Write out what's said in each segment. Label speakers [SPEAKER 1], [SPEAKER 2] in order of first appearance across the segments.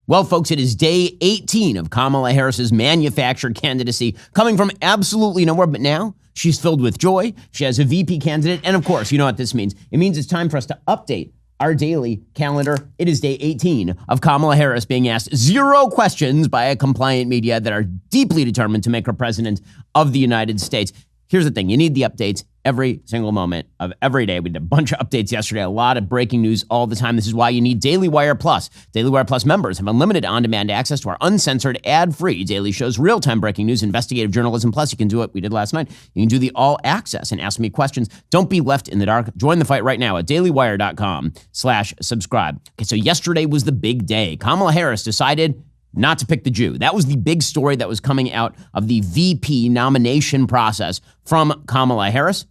[SPEAKER 1] Well, folks, it is day 18 of Kamala Harris's manufactured candidacy, coming from absolutely nowhere. But now she's filled with joy. She has a VP candidate. And of course, you know what this means. It means it's time for us to update our daily calendar. It is day 18 of Kamala Harris being asked 0 questions by a compliant media that are deeply determined to make her president of the United States. Here's the thing. You need the updates every single moment of every day. We did a bunch of updates yesterday, a lot of breaking news all the time. This is why you need Daily Wire Plus. Daily Wire Plus members have unlimited on-demand access to our uncensored, ad-free daily shows, real-time breaking news, investigative journalism. Plus, you can do what we did last night. You can do the all-access and ask me questions. Don't be left in the dark. Join the fight right now at dailywire.com/subscribe. Okay, so yesterday was the big day. Kamala Harris decided not to pick the Jew. That was the big story that was coming out of the VP nomination process from Kamala Harris.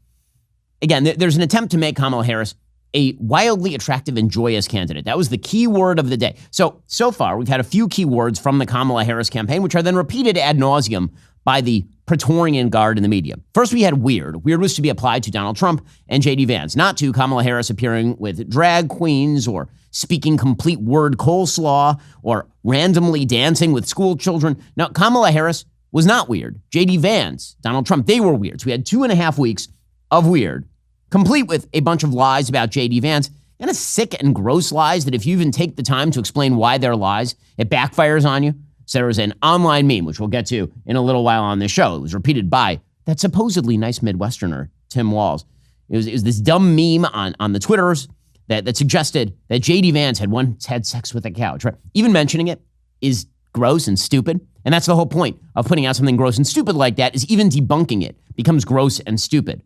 [SPEAKER 1] Again, there's an attempt to make Kamala Harris a wildly attractive and joyous candidate. That was the key word of the day. So far, we've had a few key words from the Kamala Harris campaign, which are then repeated ad nauseum by the Praetorian Guard in the media. First, we had weird. Weird was to be applied to Donald Trump and J.D. Vance, not to Kamala Harris appearing with drag queens or speaking complete word coleslaw or randomly dancing with school children. Now, Kamala Harris was not weird. J.D. Vance, Donald Trump, they were weird. So we had 2.5 weeks of weird, complete with a bunch of lies about J.D. Vance and a sick and gross lies that if you even take the time to explain why they're lies, it backfires on you. So there was an online meme, which we'll get to in a little while on this show. It was repeated by that supposedly nice Midwesterner, Tim Walz. It was this dumb meme on the Twitters that suggested that J.D. Vance had once had sex with a couch. Right? Even mentioning it is gross and stupid. And that's the whole point of putting out something gross and stupid like that, is even debunking it becomes gross and stupid.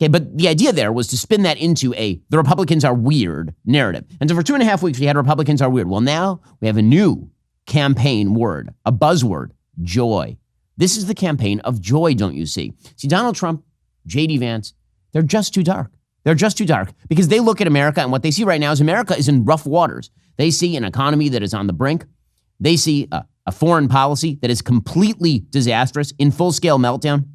[SPEAKER 1] Okay, but the idea there was to spin that into the Republicans are weird narrative. And so for 2.5 weeks, we had Republicans are weird. Well, now we have a new campaign word, a buzzword, joy. This is the campaign of joy, don't you see? See, Donald Trump, J.D. Vance, they're just too dark. They're just too dark because they look at America and what they see right now is America is in rough waters. They see an economy that is on the brink. They see a foreign policy that is completely disastrous, in full-scale meltdown.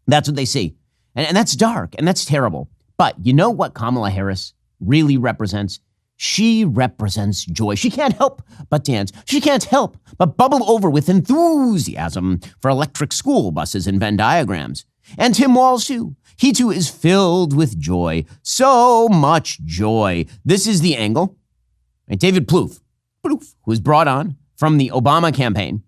[SPEAKER 1] That's what they see. And that's dark and that's terrible. But you know what Kamala Harris really represents? She represents joy. She can't help but dance. She can't help but bubble over with enthusiasm for electric school buses and Venn diagrams. And Tim Walz, too. He, too, is filled with joy. So much joy. This is the angle. Right? David Plouffe, who was brought on from the Obama campaign.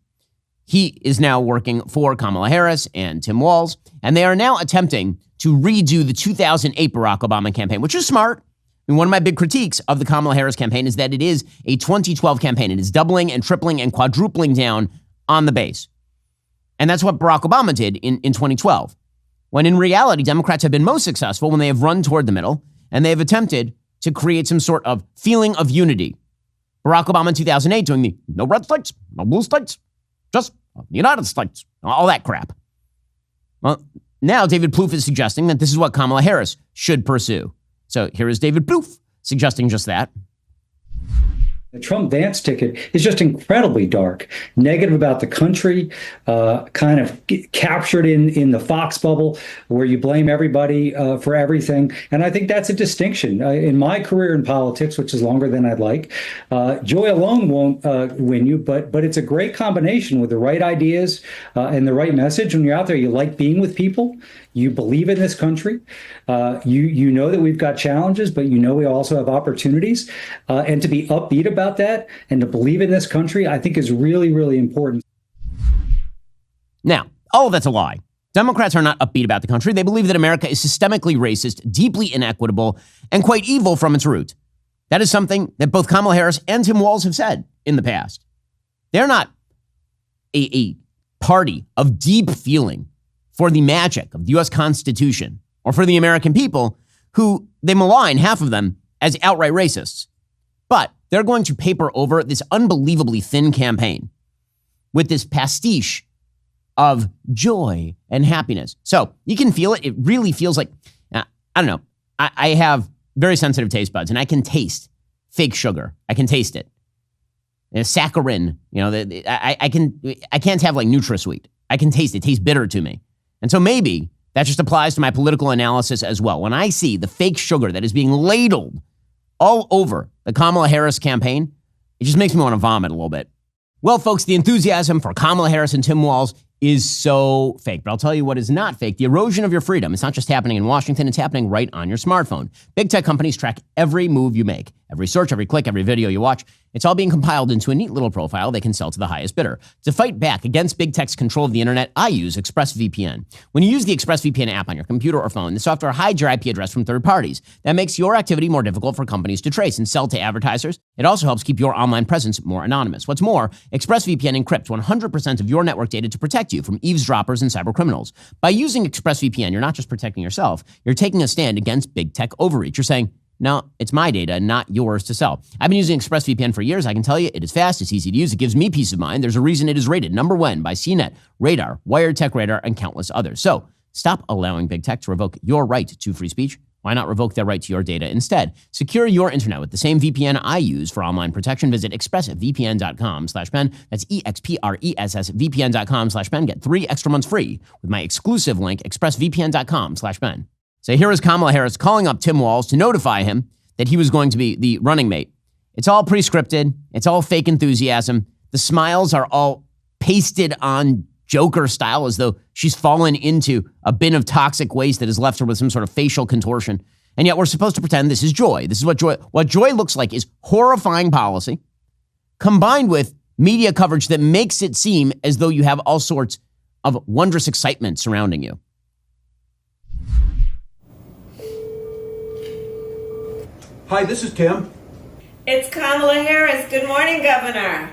[SPEAKER 1] He is now working for Kamala Harris and Tim Walz, and they are now attempting to redo the 2008 Barack Obama campaign, which is smart. I mean, one of my big critiques of the Kamala Harris campaign is that it is a 2012 campaign. It is doubling and tripling and quadrupling down on the base. And that's what Barack Obama did in 2012, when in reality, Democrats have been most successful when they have run toward the middle and they have attempted to create some sort of feeling of unity. Barack Obama in 2008 doing the no red states, no blue states, just the United States, all that crap. Well, now David Plouffe is suggesting that this is what Kamala Harris should pursue. So here is David Plouffe suggesting just that.
[SPEAKER 2] The Trump-Vance ticket is just incredibly dark, negative about the country, kind of captured in the Fox bubble where you blame everybody for everything. And I think that's a distinction. In my career in politics, which is longer than I'd like, joy alone won't win you, but it's a great combination with the right ideas and the right message. When you're out there, you like being with people. You believe in this country. You know that we've got challenges, but you know we also have opportunities. And to be upbeat about that and to believe in this country, I think is really, really important.
[SPEAKER 1] Now, all of that's a lie. Democrats are not upbeat about the country. They believe that America is systemically racist, deeply inequitable, and quite evil from its root. That is something that both Kamala Harris and Tim Walz have said in the past. They're not a party of deep feeling for the magic of the U.S. Constitution or for the American people, who they malign, half of them, as outright racists. But they're going to paper over this unbelievably thin campaign with this pastiche of joy and happiness. So you can feel it. It really feels like, I don't know. I have very sensitive taste buds, and I can taste fake sugar. I can taste it. Saccharin, I can't have like NutraSweet. I can taste it. It tastes bitter to me. And so maybe that just applies to my political analysis as well. When I see the fake sugar that is being ladled all over the Kamala Harris campaign, it just makes me want to vomit a little bit. Well, folks, the enthusiasm for Kamala Harris and Tim Walz is so fake. But I'll tell you what is not fake. The erosion of your freedom. It's not just happening in Washington. It's happening right on your smartphone. Big tech companies track every move you make, every search, every click, every video you watch. It's all being compiled into a neat little profile they can sell to the highest bidder. To fight back against big tech's control of the internet, I use ExpressVPN. When you use the ExpressVPN app on your computer or phone, the software hides your IP address from third parties. That makes your activity more difficult for companies to trace and sell to advertisers. It also helps keep your online presence more anonymous. What's more, ExpressVPN encrypts 100% of your network data to protect you from eavesdroppers and cybercriminals. By using ExpressVPN, you're not just protecting yourself, you're taking a stand against big tech overreach. You're saying, no, it's my data, not yours to sell. I've been using ExpressVPN for years. I can tell you it is fast, it's easy to use, it gives me peace of mind. There's a reason it is rated #1 by CNET, Radar, Wired Tech Radar, and countless others. So stop allowing big tech to revoke your right to free speech. Why not revoke their right to your data instead? Secure your internet with the same VPN I use for online protection. Visit expressvpn.com/Ben. That's expressvpn.com/Ben. Get 3 extra months free with my exclusive link, expressvpn.com/Ben. So here is Kamala Harris calling up Tim Walz to notify him that he was going to be the running mate. It's all pre-scripted. It's all fake enthusiasm. The smiles are all pasted on Joker style, as though she's fallen into a bin of toxic waste that has left her with some sort of facial contortion. And yet we're supposed to pretend this is joy. This is what joy looks like, is horrifying policy combined with media coverage that makes it seem as though you have all sorts of wondrous excitement surrounding you.
[SPEAKER 3] Hi, this is Tim.
[SPEAKER 4] It's Kamala Harris. Good morning, Governor.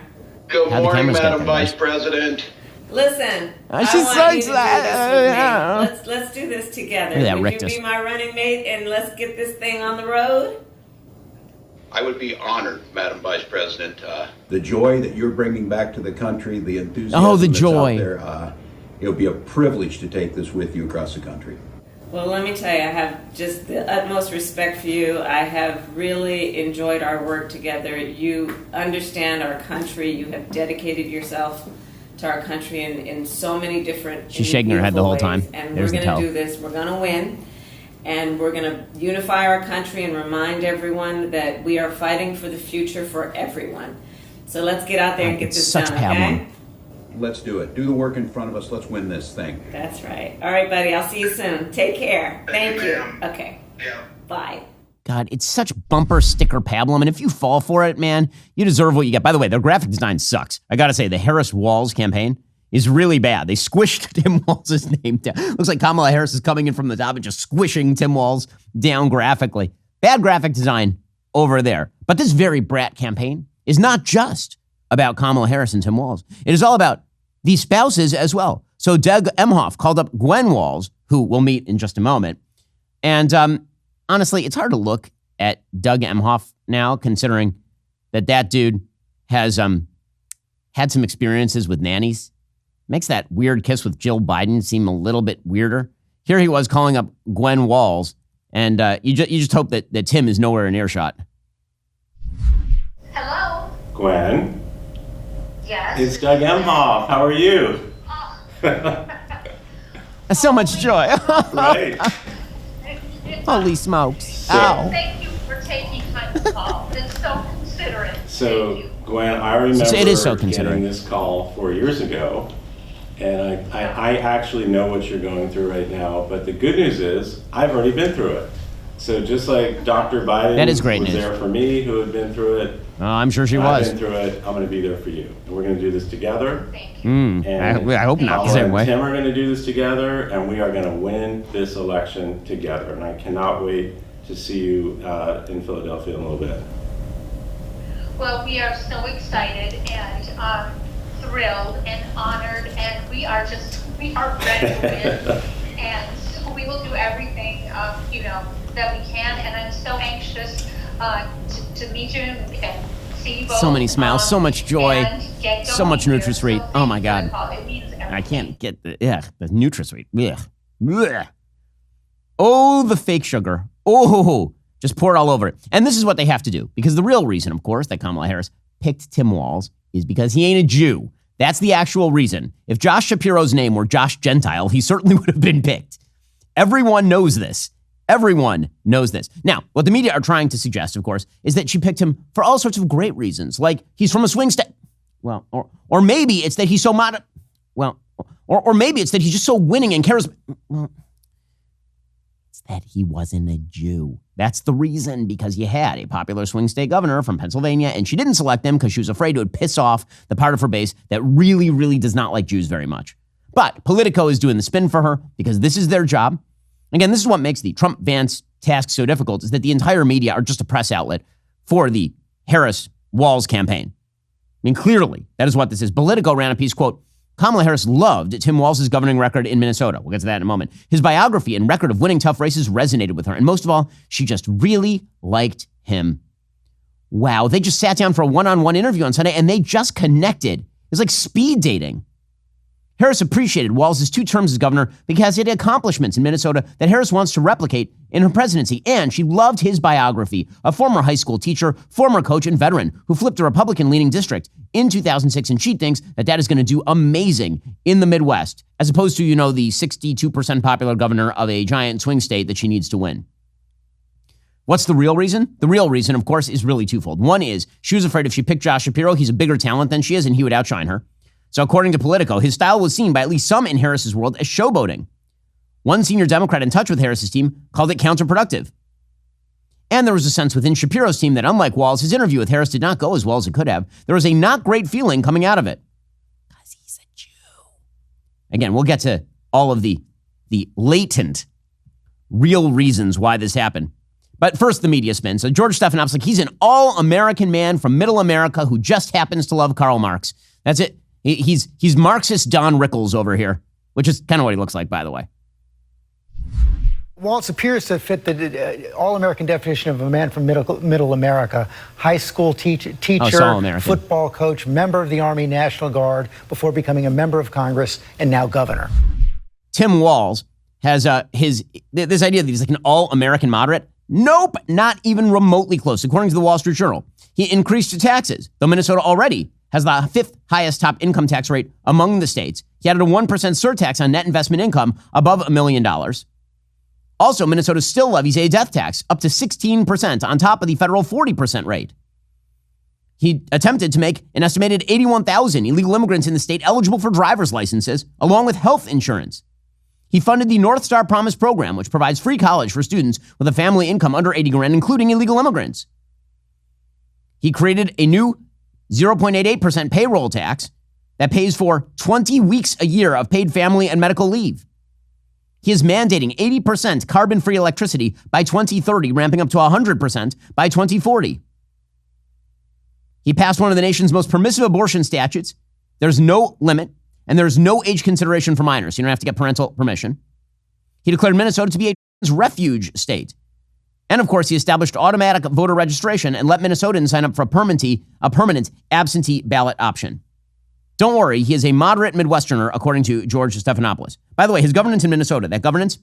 [SPEAKER 5] Good morning, Madam Vice President.
[SPEAKER 4] Listen, I
[SPEAKER 1] she
[SPEAKER 4] want
[SPEAKER 1] says
[SPEAKER 4] you to
[SPEAKER 1] that.
[SPEAKER 4] do this with me. Let's do this together.
[SPEAKER 1] Yeah,
[SPEAKER 4] Would
[SPEAKER 1] Rictus.
[SPEAKER 4] you be my running mate and let's get this thing on the road?
[SPEAKER 5] I would be honored, Madam Vice President.
[SPEAKER 3] The joy that you're bringing back to the country, the enthusiasm
[SPEAKER 1] Oh, the
[SPEAKER 3] that's
[SPEAKER 1] joy.
[SPEAKER 3] out there, it'll be a privilege to take this with you across the country.
[SPEAKER 4] Well, let me tell you, I have just the utmost respect for you. I have really enjoyed our work together. You understand our country. You have dedicated yourself to our country in so many different
[SPEAKER 1] She's shaking her head the whole
[SPEAKER 4] ways.
[SPEAKER 1] time.
[SPEAKER 4] And
[SPEAKER 1] There's
[SPEAKER 4] we're
[SPEAKER 1] the
[SPEAKER 4] going to
[SPEAKER 1] tell.
[SPEAKER 4] do this. We're going to win. And we're going to unify our country and remind everyone that we are fighting for the future for everyone. So let's get out there and get
[SPEAKER 1] It's
[SPEAKER 4] this
[SPEAKER 1] such
[SPEAKER 4] done,
[SPEAKER 1] pablum.
[SPEAKER 4] okay?
[SPEAKER 3] Let's do it. Do the work in front of us. Let's win this thing.
[SPEAKER 4] That's right. All right, buddy. I'll see you soon. Take care. Thank you.
[SPEAKER 5] ma'am.
[SPEAKER 4] Okay.
[SPEAKER 5] Yeah.
[SPEAKER 4] Bye.
[SPEAKER 1] God, it's such bumper sticker pablum, and if you fall for it, man, you deserve what you get. By the way, their graphic design sucks. I gotta say, the Harris-Walz campaign is really bad. They squished Tim Walz's name down. Looks like Kamala Harris is coming in from the top and just squishing Tim Walz down graphically. Bad graphic design over there. But this very brat campaign is not just about Kamala Harris and Tim Walz. It is all about the spouses as well. So Doug Emhoff called up Gwen Walz, who we'll meet in just a moment. And honestly, it's hard to look at Doug Emhoff now, considering that dude has had some experiences with nannies. Makes that weird kiss with Jill Biden seem a little bit weirder. Here he was calling up Gwen Walz, and you just hope that Tim is nowhere in earshot.
[SPEAKER 6] Hello?
[SPEAKER 7] Gwen,
[SPEAKER 6] Yes?
[SPEAKER 7] it's Doug Emhoff. How are you?
[SPEAKER 1] So much joy.
[SPEAKER 7] Right.
[SPEAKER 1] Holy smokes.
[SPEAKER 7] So-
[SPEAKER 1] Ow.
[SPEAKER 6] Thank you for taking time to call. It's so considerate.
[SPEAKER 7] So,
[SPEAKER 6] Thank you.
[SPEAKER 7] Gwen, I remember
[SPEAKER 1] It is so considerate.
[SPEAKER 7] getting this call 4 years ago, and I actually know what you're going through right now, but the good news is I've already been through it. So just like Dr. Biden
[SPEAKER 1] That is great
[SPEAKER 7] was
[SPEAKER 1] news.
[SPEAKER 7] there for me, who had been through it,
[SPEAKER 1] Oh, I'm sure she
[SPEAKER 7] I've
[SPEAKER 1] was.
[SPEAKER 7] been through it, I'm going to be there for you. And we're going to do this together.
[SPEAKER 6] Thank you.
[SPEAKER 1] I hope not the
[SPEAKER 7] Paula
[SPEAKER 1] same
[SPEAKER 7] and
[SPEAKER 1] way.
[SPEAKER 7] Tim are going to do this together, and we are going to win this election together. And I cannot wait to see you in Philadelphia in a little bit.
[SPEAKER 6] Well, we are so excited and thrilled and honored, and we are ready to win. And so we will do everything, that we can. And I'm so anxious to meet you and see you both.
[SPEAKER 1] So many smiles, so much joy,
[SPEAKER 6] and get
[SPEAKER 1] so much
[SPEAKER 6] going here.
[SPEAKER 1] NutraSweet.
[SPEAKER 6] So
[SPEAKER 1] Oh my
[SPEAKER 6] thank you for
[SPEAKER 1] God.
[SPEAKER 6] the call. It means everything.
[SPEAKER 1] I can't get the NutraSweet. Ugh. Ugh. Oh, the fake sugar. Oh, just pour it all over it. And this is what they have to do, because the real reason, of course, that Kamala Harris picked Tim Walz is because he ain't a Jew. That's the actual reason. If Josh Shapiro's name were Josh Gentile, he certainly would have been picked. Everyone knows this. Everyone knows this. Now, what the media are trying to suggest, of course, is that she picked him for all sorts of great reasons, like he's from a swing state. or maybe it's that he's so or maybe it's that he's just so winning and charismatic. Well, it's that he wasn't a Jew. That's the reason, because you had a popular swing state governor from Pennsylvania, and she didn't select him because she was afraid it would piss off the part of her base that really, really does not like Jews very much. But Politico is doing the spin for her because this is their job. Again, this is what makes the Trump-Vance task so difficult, is that the entire media are just a press outlet for the Harris-Walz campaign. I mean, clearly, that is what this is. Politico ran a piece, quote, Kamala Harris loved Tim Walz's governing record in Minnesota. We'll get to that in a moment. His biography and record of winning tough races resonated with her. And most of all, she just really liked him. Wow. They just sat down for a one-on-one interview on Sunday and they just connected. It was like speed dating. Harris appreciated Walz's 2 terms as governor because he had accomplishments in Minnesota that Harris wants to replicate in her presidency. And she loved his biography, a former high school teacher, former coach, and veteran who flipped a Republican-leaning district in 2006. And she thinks that is going to do amazing in the Midwest, as opposed to, the 62% popular governor of a giant swing state that she needs to win. What's the real reason? The real reason, of course, is really twofold. One is she was afraid if she picked Josh Shapiro, he's a bigger talent than she is, and he would outshine her. So according to Politico, his style was seen by at least some in Harris's world as showboating. One senior Democrat in touch with Harris's team called it counterproductive. And there was a sense within Shapiro's team that, unlike Walz, his interview with Harris did not go as well as it could have. There was a not great feeling coming out of it. Because he's a Jew. Again, we'll get to all of the latent, real reasons why this happened. But first, the media spin. So George Stephanopoulos, like he's an all-American man from middle America who just happens to love Karl Marx. That's it. He's Marxist Don Rickles over here, which is kind of what he looks like, by the way.
[SPEAKER 8] Walz appears to fit the all-American definition of a man from middle America. High school teacher, football coach, member of the Army National Guard before becoming a member of Congress and now governor.
[SPEAKER 1] Tim Walz has this idea that he's like an all-American moderate. Nope, not even remotely close. According to the Wall Street Journal, he increased taxes, though Minnesota already has the 5th highest top income tax rate among the states. He added a 1% surtax on net investment income above $1 million. Also, Minnesota still levies a death tax up to 16% on top of the federal 40% rate. He attempted to make an estimated 81,000 illegal immigrants in the state eligible for driver's licenses, along with health insurance. He funded the North Star Promise program, which provides free college for students with a family income under 80 grand, including illegal immigrants. He created a new 0.88% payroll tax that pays for 20 weeks a year of paid family and medical leave. He is mandating 80% carbon-free electricity by 2030, ramping up to 100% by 2040. He passed one of the nation's most permissive abortion statutes. There's no limit, and there's no age consideration for minors. You don't have to get parental permission. He declared Minnesota to be a refuge state. And of course, he established automatic voter registration and let Minnesotans sign up for a permanent absentee ballot option. Don't worry, he is a moderate Midwesterner, according to George Stephanopoulos. By the way, his governance in Minnesota, that governance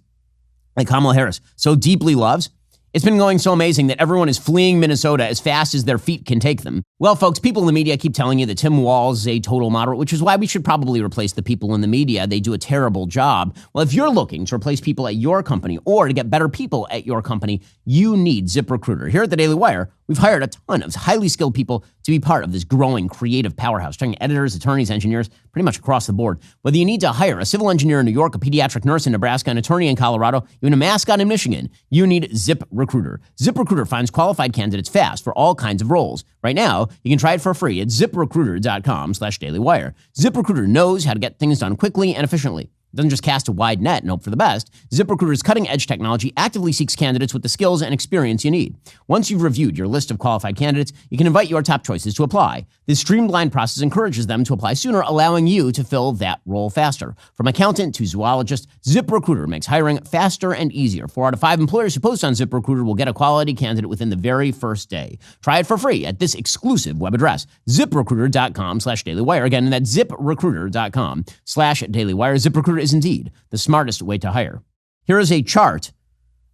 [SPEAKER 1] that Kamala Harris so deeply loves, it's been going so amazing that everyone is fleeing Minnesota as fast as their feet can take them. Well, folks, people in the media keep telling you that Tim Walz is a total moderate, which is why we should probably replace the people in the media. They do a terrible job. Well, if you're looking to replace people at your company or to get better people at your company, you need ZipRecruiter. Here at the Daily Wire, we've hired a ton of highly skilled people to be part of this growing creative powerhouse, training editors, attorneys, engineers, pretty much across the board. Whether you need to hire a civil engineer in New York, a pediatric nurse in Nebraska, an attorney in Colorado, even a mascot in Michigan, you need ZipRecruiter. ZipRecruiter finds qualified candidates fast for all kinds of roles. Right now, you can try it for free at ZipRecruiter.com/dailywire. ZipRecruiter knows how to get things done quickly and efficiently. It doesn't just cast a wide net and hope for the best. ZipRecruiter's cutting-edge technology actively seeks candidates with the skills and experience you need. Once you've reviewed your list of qualified candidates, you can invite your top choices to apply. This streamlined process encourages them to apply sooner, allowing you to fill that role faster. From accountant to zoologist, ZipRecruiter makes hiring faster and easier. 4 out of 5 employers who post on ZipRecruiter will get a quality candidate within the very first day. Try it for free at this exclusive web address, ZipRecruiter.com/dailywire. Again, that's ZipRecruiter.com/dailywire. ZipRecruiter is indeed the smartest way to hire. Here is a chart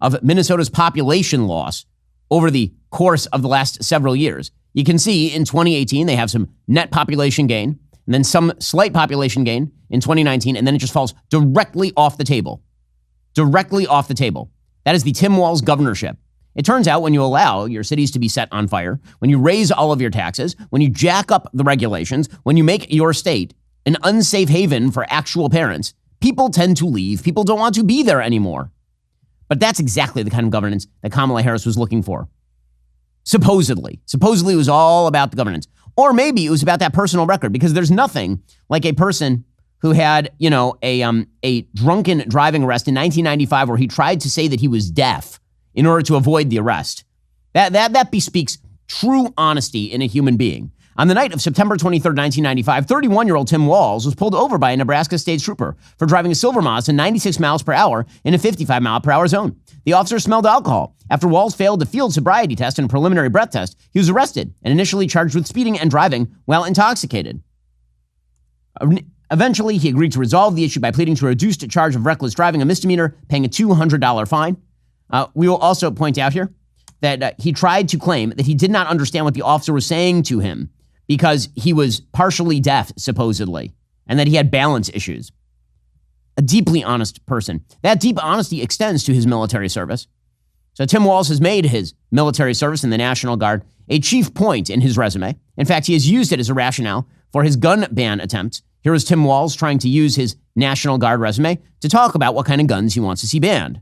[SPEAKER 1] of Minnesota's population loss over the course of the last several years. You can see in 2018, they have some net population gain, and then some slight population gain in 2019, and then it just falls directly off the table. Directly off the table. That is the Tim Walz governorship. It turns out when you allow your cities to be set on fire, when you raise all of your taxes, when you jack up the regulations, when you make your state an unsafe haven for actual parents, people tend to leave. People don't want to be there anymore. But that's exactly the kind of governance that Kamala Harris was looking for. Supposedly. Supposedly it was all about the governance. Or maybe it was about that personal record, because there's nothing like a person who had, a drunken driving arrest in 1995 where he tried to say that he was deaf in order to avoid the arrest. That bespeaks true honesty in a human being. On the night of September 23rd, 1995, 31-year-old Tim Walz was pulled over by a Nebraska state trooper for driving a silver Mazda 96 miles per hour in a 55-mile-per-hour zone. The officer smelled alcohol. After Walz failed a field sobriety test and a preliminary breath test, he was arrested and initially charged with speeding and driving while intoxicated. Eventually, he agreed to resolve the issue by pleading to a reduced charge of reckless driving, a misdemeanor, paying a $200 fine. We will also point out here that he tried to claim that he did not understand what the officer was saying to him because he was partially deaf, supposedly, and that he had balance issues. A deeply honest person. That deep honesty extends to his military service. So Tim Walz has made his military service in the National Guard a chief point in his resume. In fact, he has used it as a rationale for his gun ban attempts. Here is Tim Walz trying to use his National Guard resume to talk about what kind of guns he wants to see banned.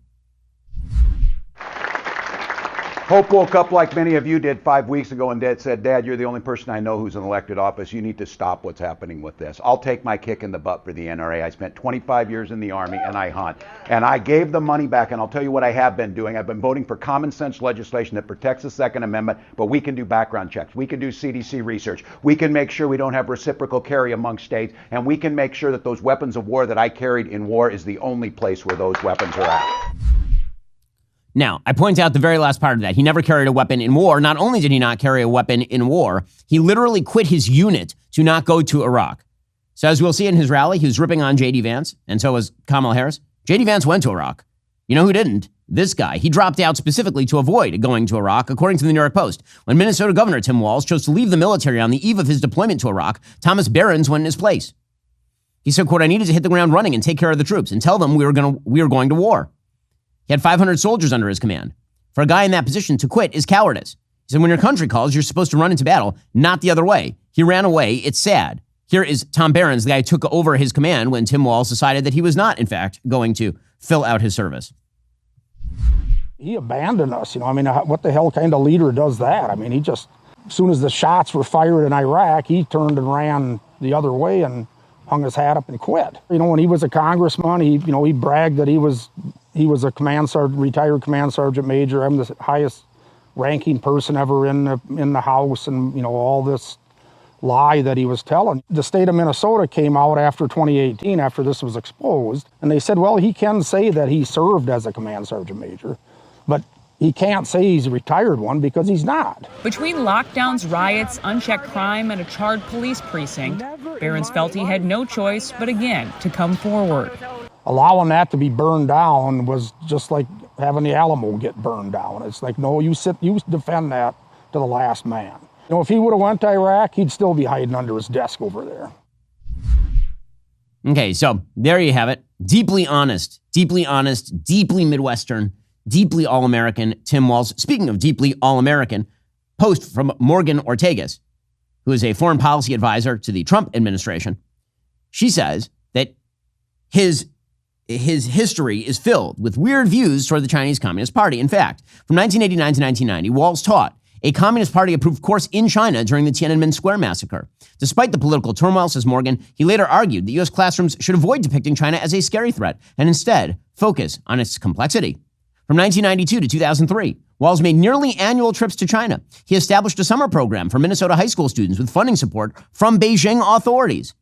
[SPEAKER 3] Hope woke up like many of you did 5 weeks ago and said, Dad, you're the only person I know who's in elected office. You need to stop what's happening with this. I'll take my kick in the butt for the NRA. I spent 25 years in the Army and I hunt. And I gave the money back, and I'll tell you what I have been doing. I've been voting for common sense legislation that protects the Second Amendment, but we can do background checks. We can do CDC research. We can make sure we don't have reciprocal carry among states, and we can make sure that those weapons of war that I carried in war is the only place where those weapons are at.
[SPEAKER 1] Now, I point out the very last part of that. He never carried a weapon in war. Not only did he not carry a weapon in war, he literally quit his unit to not go to Iraq. So as we'll see in his rally, he was ripping on J.D. Vance, and so was Kamala Harris. J.D. Vance went to Iraq. You know who didn't? This guy. He dropped out specifically to avoid going to Iraq, according to the New York Post. When Minnesota Governor Tim Walz chose to leave the military on the eve of his deployment to Iraq, Thomas Behrens went in his place. He said, quote, I needed to hit the ground running and take care of the troops and tell them we were going to war. He had 500 soldiers under his command. For a guy in that position, to quit is cowardice. He said, when your country calls, you're supposed to run into battle, not the other way. He ran away. It's sad. Here is Tom Behrens, the guy who took over his command when Tim Walz decided that he was not, in fact, going to fill out his service.
[SPEAKER 9] He abandoned us. What the hell kind of leader does that? He just, as soon as the shots were fired in Iraq, he turned and ran the other way and hung his hat up and quit. When he was a congressman, he bragged that he was a command sergeant, retired command sergeant major. I'm the highest ranking person ever in the House, and all this lie that he was telling. The state of Minnesota came out after 2018, after this was exposed, and they said, well, he can say that he served as a command sergeant major, but he can't say he's a retired one because he's not.
[SPEAKER 10] Between lockdowns, riots, unchecked crime, and a charred police precinct, Behrens felt he had no choice but again to come forward.
[SPEAKER 9] Allowing that to be burned down was just like having the Alamo get burned down. It's like, no, you defend that to the last man. If he would have went to Iraq, he'd still be hiding under his desk over there.
[SPEAKER 1] Okay, so there you have it. Deeply honest, deeply Midwestern, deeply all-American Tim Walz. Speaking of deeply all-American, post from Morgan Ortagus, who is a foreign policy advisor to the Trump administration. She says that his history is filled with weird views toward the Chinese Communist Party. In fact, from 1989 to 1990, Walz taught a Communist Party-approved course in China during the Tiananmen Square massacre. Despite the political turmoil, says Morgan, he later argued that U.S. classrooms should avoid depicting China as a scary threat and instead focus on its complexity. From 1992 to 2003, Walz made nearly annual trips to China. He established a summer program for Minnesota high school students with funding support from Beijing authorities.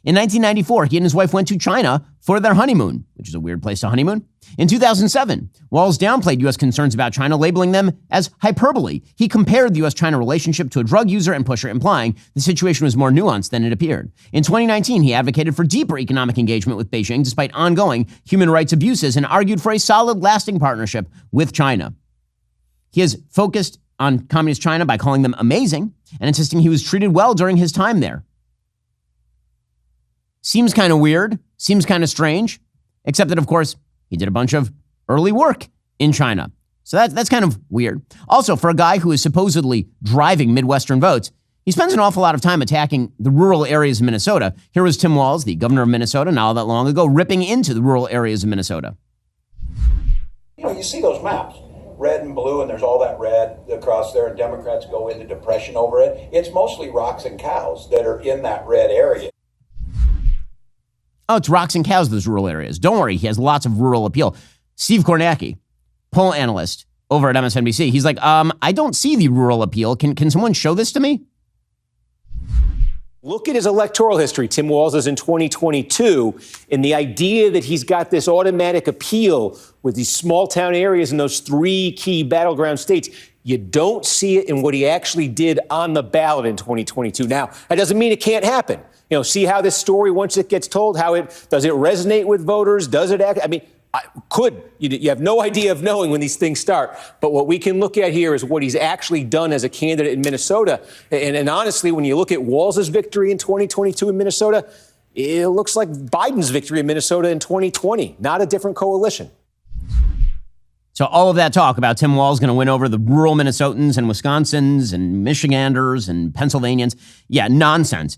[SPEAKER 1] In 1994, he and his wife went to China for their honeymoon, which is a weird place to honeymoon. In 2007, Walz downplayed U.S. concerns about China, labeling them as hyperbole. He compared the U.S.-China relationship to a drug user and pusher, implying the situation was more nuanced than it appeared. In 2019, he advocated for deeper economic engagement with Beijing despite ongoing human rights abuses and argued for a solid, lasting partnership with China. He has focused on communist China by calling them amazing and insisting he was treated well during his time there. Seems kind of weird, seems kind of strange, except that, of course, he did a bunch of early work in China. So that's kind of weird. Also, for a guy who is supposedly driving Midwestern votes, he spends an awful lot of time attacking the rural areas of Minnesota. Here was Tim Walz, the governor of Minnesota, not all that long ago, ripping into the rural areas of Minnesota.
[SPEAKER 11] You know, you see those maps, red and blue, and there's all that red across there, and Democrats go into depression over it. It's mostly rocks and cows that are in that red area.
[SPEAKER 1] Oh, it's rocks and cows, those rural areas. Don't worry, he has lots of rural appeal. Steve Kornacki, poll analyst over at MSNBC, he's like, I don't see the rural appeal. Can someone show this to me?
[SPEAKER 12] Look at his electoral history. Tim Walz is in 2022, and the idea that he's got this automatic appeal with these small town areas in those three key battleground states, you don't see it in what he actually did on the ballot in 2022. Now, that doesn't mean it can't happen. You know, see how this story, once it gets told, does it resonate with voters? Does it act? I mean, you have no idea of knowing when these things start. But what we can look at here is what he's actually done as a candidate in Minnesota. And honestly, when you look at Walz's victory in 2022 in Minnesota, it looks like Biden's victory in Minnesota in 2020, not a different coalition.
[SPEAKER 1] So all of that talk about Tim Walz going to win over the rural Minnesotans and Wisconsins and Michiganders and Pennsylvanians, yeah, nonsense.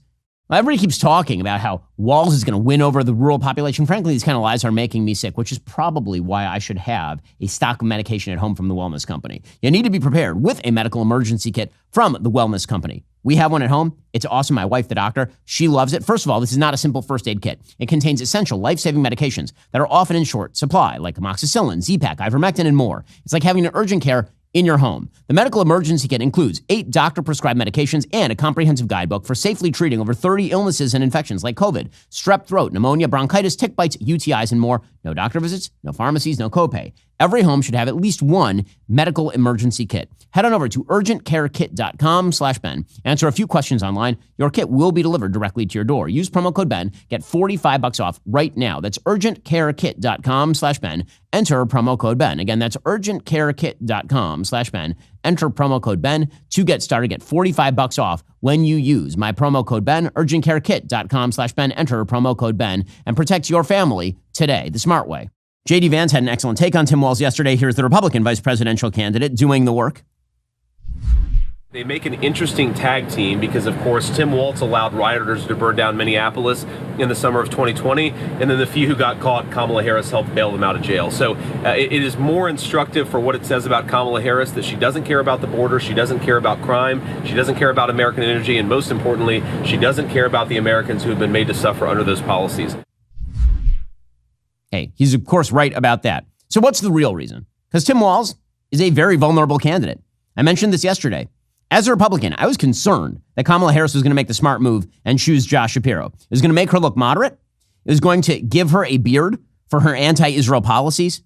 [SPEAKER 1] Everybody keeps talking about how Walz is going to win over the rural population. Frankly, these kind of lies are making me sick, which is probably why I should have a stock of medication at home from the Wellness Company. You need to be prepared with a medical emergency kit from the Wellness Company. We have one at home. It's awesome. My wife, the doctor, she loves it. First of all, this is not a simple first aid kit. It contains essential life-saving medications that are often in short supply, like amoxicillin, Z-Pak, ivermectin, and more. It's like having an urgent care in your home. The medical emergency kit includes 8 doctor-prescribed medications and a comprehensive guidebook for safely treating over 30 illnesses and infections like COVID, strep throat, pneumonia, bronchitis, tick bites, UTIs, and more. No doctor visits, no pharmacies, no copay. Every home should have at least one medical emergency kit. Head on over to urgentcarekit.com/Ben. Answer a few questions online. Your kit will be delivered directly to your door. Use promo code Ben. Get $45 off right now. That's urgentcarekit.com/Ben. Enter promo code Ben. Again, that's urgentcarekit.com/Ben. Enter promo code Ben to get started. Get $45 off when you use my promo code Ben. Urgentcarekit.com/Ben. Enter promo code Ben and protect your family today the smart way. J.D. Vance had an excellent take on Tim Walz yesterday. Here's the Republican vice presidential candidate doing the work.
[SPEAKER 13] They make an interesting tag team because, of course, Tim Walz allowed rioters to burn down Minneapolis in the summer of 2020, and then the few who got caught, Kamala Harris helped bail them out of jail. So it is more instructive for what it says about Kamala Harris that she doesn't care about the border, she doesn't care about crime, she doesn't care about American energy, and most importantly, she doesn't care about the Americans who have been made to suffer under those policies.
[SPEAKER 1] Hey, he's of course right about that. So what's the real reason? Because Tim Walz is a very vulnerable candidate. I mentioned this yesterday. As a Republican, I was concerned that Kamala Harris was going to make the smart move and choose Josh Shapiro. It was going to make her look moderate. It was going to give her a beard for her anti-Israel policies.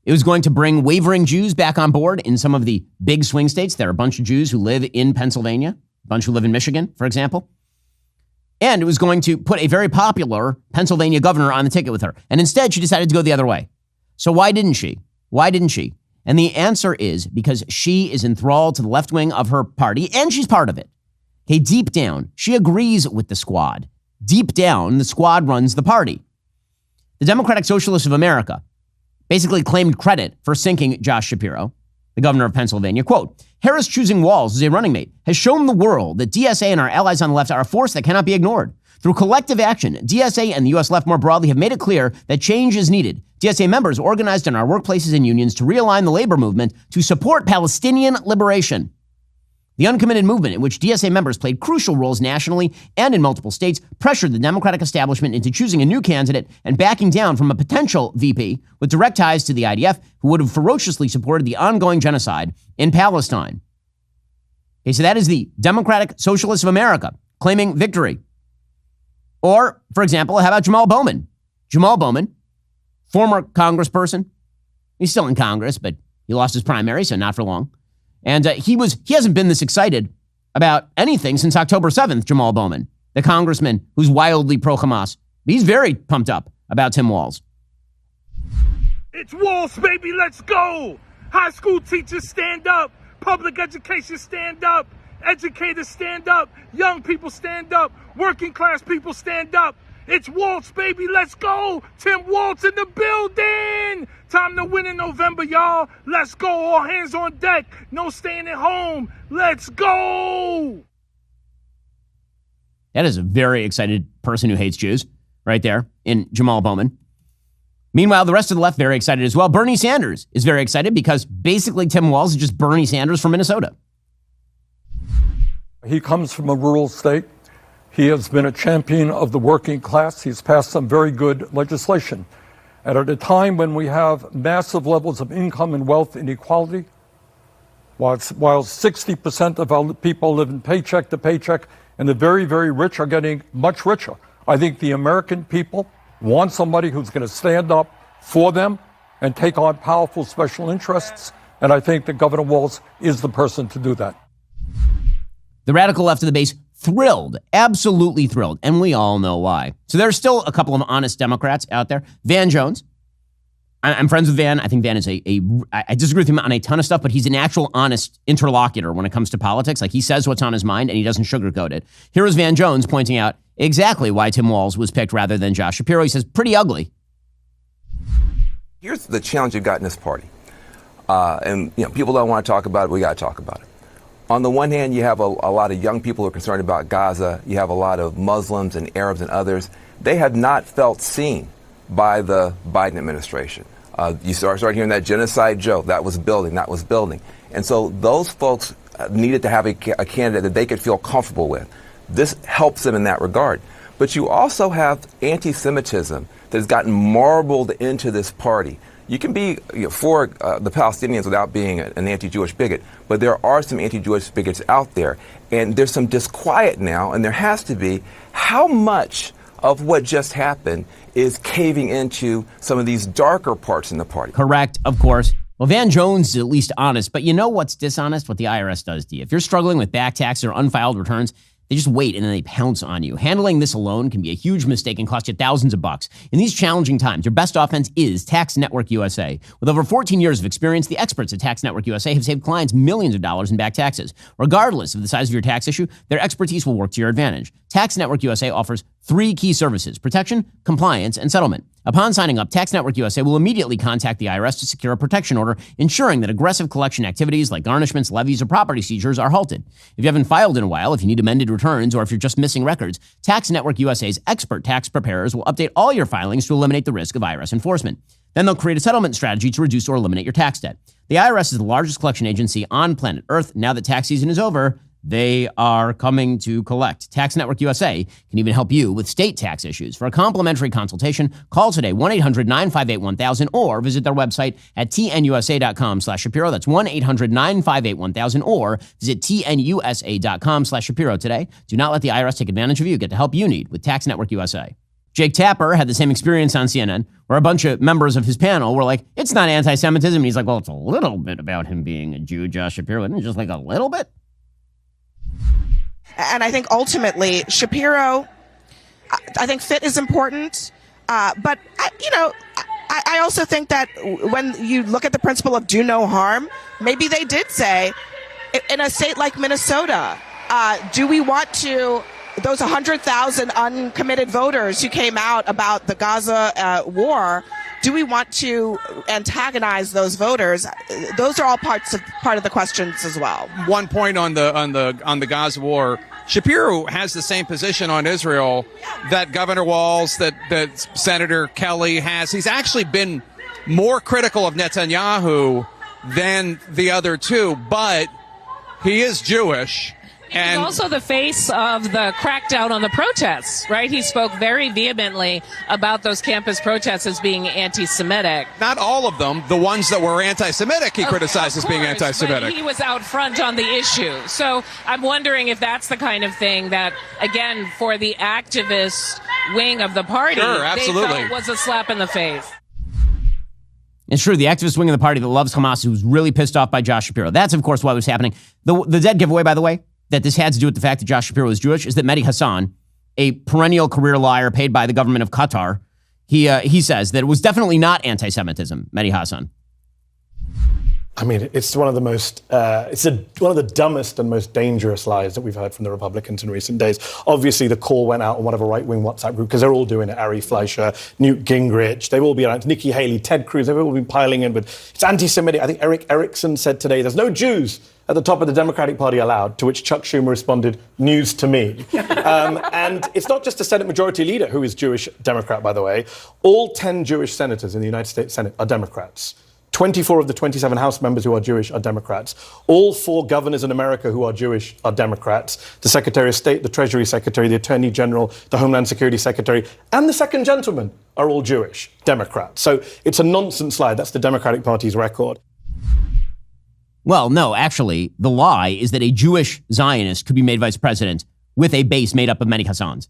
[SPEAKER 1] It was going to bring wavering Jews back on board in some of the big swing states. There are a bunch of Jews who live in Pennsylvania, a bunch who live in Michigan, for example. And it was going to put a very popular Pennsylvania governor on the ticket with her. And instead, she decided to go the other way. So why didn't she? Why didn't she? And the answer is because she is enthralled to the left wing of her party, and she's part of it. Okay, deep down, she agrees with the squad. Deep down, the squad runs the party. The Democratic Socialists of America basically claimed credit for sinking Josh Shapiro, the governor of Pennsylvania. Quote, Harris choosing Walz as a running mate has shown the world that DSA and our allies on the left are a force that cannot be ignored. Through collective action, DSA and the U.S. left more broadly have made it clear that change is needed. DSA members organized in our workplaces and unions to realign the labor movement to support Palestinian liberation. The uncommitted movement, in which DSA members played crucial roles nationally and in multiple states, pressured the Democratic establishment into choosing a new candidate and backing down from a potential VP with direct ties to the IDF, who would have ferociously supported the ongoing genocide in Palestine. Okay, so that is the Democratic Socialists of America claiming victory. Or, for example, how about Jamal Bowman? Jamal Bowman, former congressperson. He's still in Congress, but he lost his primary, so not for long. And he hasn't been this excited about anything since October 7th, Jamal Bowman, the congressman who's wildly pro-Hamas. He's very pumped up about Tim Walz.
[SPEAKER 14] It's Walz, baby, let's go! High school teachers stand up, public education stand up, educators stand up, young people stand up, working class people stand up. It's Walz, baby, let's go. Tim Walz in the building. Time to win in November, y'all. Let's go, all hands on deck. No staying at home. Let's go.
[SPEAKER 1] That is a very excited person who hates Jews right there in Jamal Bowman. Meanwhile, the rest of the left very excited as well. Bernie Sanders is very excited because basically Tim Walz is just Bernie Sanders from Minnesota.
[SPEAKER 15] He comes from a rural state. He has been a champion of the working class. He's passed some very good legislation. And at a time when we have massive levels of income and wealth inequality, while 60% of our people live in paycheck to paycheck, and the very, very rich are getting much richer, I think the American people want somebody who's going to stand up for them and take on powerful special interests. And I think that Governor Walz is the person to do that.
[SPEAKER 1] The radical left of the base thrilled, absolutely thrilled. And we all know why. So there's still a couple of honest Democrats out there. Van Jones. I'm friends with Van. I think Van is I disagree with him on a ton of stuff, but he's an actual honest interlocutor when it comes to politics. Like, he says what's on his mind and he doesn't sugarcoat it. Here is Van Jones pointing out exactly why Tim Walz was picked rather than Josh Shapiro. He says, pretty ugly.
[SPEAKER 16] Here's the challenge you've got in this party. And people don't want to talk about it. We got to talk about it. On the one hand, you have a lot of young people who are concerned about Gaza. You have a lot of Muslims and Arabs and others. They have not felt seen by the Biden administration. You start hearing that genocide joke. That was building. And so those folks needed to have a candidate that they could feel comfortable with. This helps them in that regard. But you also have anti-Semitism that has gotten marbled into this party. You can be for the Palestinians without being an anti-Jewish bigot, but there are some anti-Jewish bigots out there. And there's some disquiet now, and there has to be. How much of what just happened is caving into some of these darker parts in the party?
[SPEAKER 1] Correct, of course. Well, Van Jones is at least honest, but you know what's dishonest? What the IRS does to you. If you're struggling with back taxes or unfiled returns, they just wait and then they pounce on you. Handling this alone can be a huge mistake and cost you thousands of bucks. In these challenging times, your best offense is Tax Network USA. With over 14 years of experience, the experts at Tax Network USA have saved clients millions of dollars in back taxes. Regardless of the size of your tax issue, their expertise will work to your advantage. Tax Network USA offers 3 key services: protection, compliance, and settlement. Upon signing up, Tax Network USA will immediately contact the IRS to secure a protection order, ensuring that aggressive collection activities like garnishments, levies, or property seizures are halted. If you haven't filed in a while, if you need amended returns, or if you're just missing records, Tax Network USA's expert tax preparers will update all your filings to eliminate the risk of IRS enforcement. Then they'll create a settlement strategy to reduce or eliminate your tax debt. The IRS is the largest collection agency on planet Earth. Now that tax season is over, they are coming to collect. Tax Network USA can even help you with state tax issues. For a complimentary consultation, call today 1-800-958-1000 or visit their website at tnusa.com/Shapiro. That's 1-800-958-1000 or visit tnusa.com/Shapiro today. Do not let the IRS take advantage of you. Get the help you need with Tax Network USA. Jake Tapper had the same experience on CNN, where a bunch of members of his panel were like, it's not anti-Semitism. And he's like, well, it's a little bit about him being a Jew, Josh Shapiro. Isn't it just like a little bit?
[SPEAKER 17] And I think ultimately, Shapiro, I think fit is important. But, I also think that when you look at the principle of do no harm, maybe they did say, in a state like Minnesota, do we want to, those 100,000 uncommitted voters who came out about the Gaza war, do we want to antagonize those voters? Those are all part of the questions as well.
[SPEAKER 18] One point on the Gaza war. Shapiro has the same position on Israel that Governor Walz, that Senator Kelly has. He's actually been more critical of Netanyahu than the other two, but he is Jewish.
[SPEAKER 10] And he's also the face of the crackdown on the protests, right? He spoke very vehemently about those campus protests as being anti-Semitic.
[SPEAKER 18] Not all of them. The ones that were anti-Semitic, he criticized as being anti-Semitic.
[SPEAKER 10] But he was out front on the issue. So I'm wondering if that's the kind of thing that, again, for the activist wing of the party,
[SPEAKER 18] sure, absolutely,
[SPEAKER 10] they felt was a slap in the face.
[SPEAKER 1] It's true, the activist wing of the party that loves Hamas, who's really pissed off by Josh Shapiro. That's, of course, what was happening. The dead giveaway, by the way, that this had to do with the fact that Josh Shapiro is Jewish is that Mehdi Hassan, a perennial career liar paid by the government of Qatar, he says that it was definitely not anti-Semitism, Mehdi Hassan.
[SPEAKER 19] I mean, it's one of the most, one of the dumbest and most dangerous lies that we've heard from the Republicans in recent days. Obviously, the call went out on whatever right-wing WhatsApp group, because they're all doing it. Ari Fleischer, Newt Gingrich, they've all been on it. Nikki Haley, Ted Cruz, they've all been piling in. But it's anti-Semitic. I think Eric Erickson said today, there's no Jews at the top of the Democratic Party allowed, to which Chuck Schumer responded, news to me. And it's not just the Senate Majority Leader who is Jewish Democrat, by the way. All 10 Jewish senators in the United States Senate are Democrats. 24 of the 27 House members who are Jewish are Democrats. All 4 governors in America who are Jewish are Democrats. The Secretary of State, the Treasury Secretary, the Attorney General, the Homeland Security Secretary, and the Second Gentleman are all Jewish Democrats. So it's a nonsense lie. That's the Democratic Party's record.
[SPEAKER 1] Well, no, actually, the lie is that a Jewish Zionist could be made vice president with a base made up of many Hassans.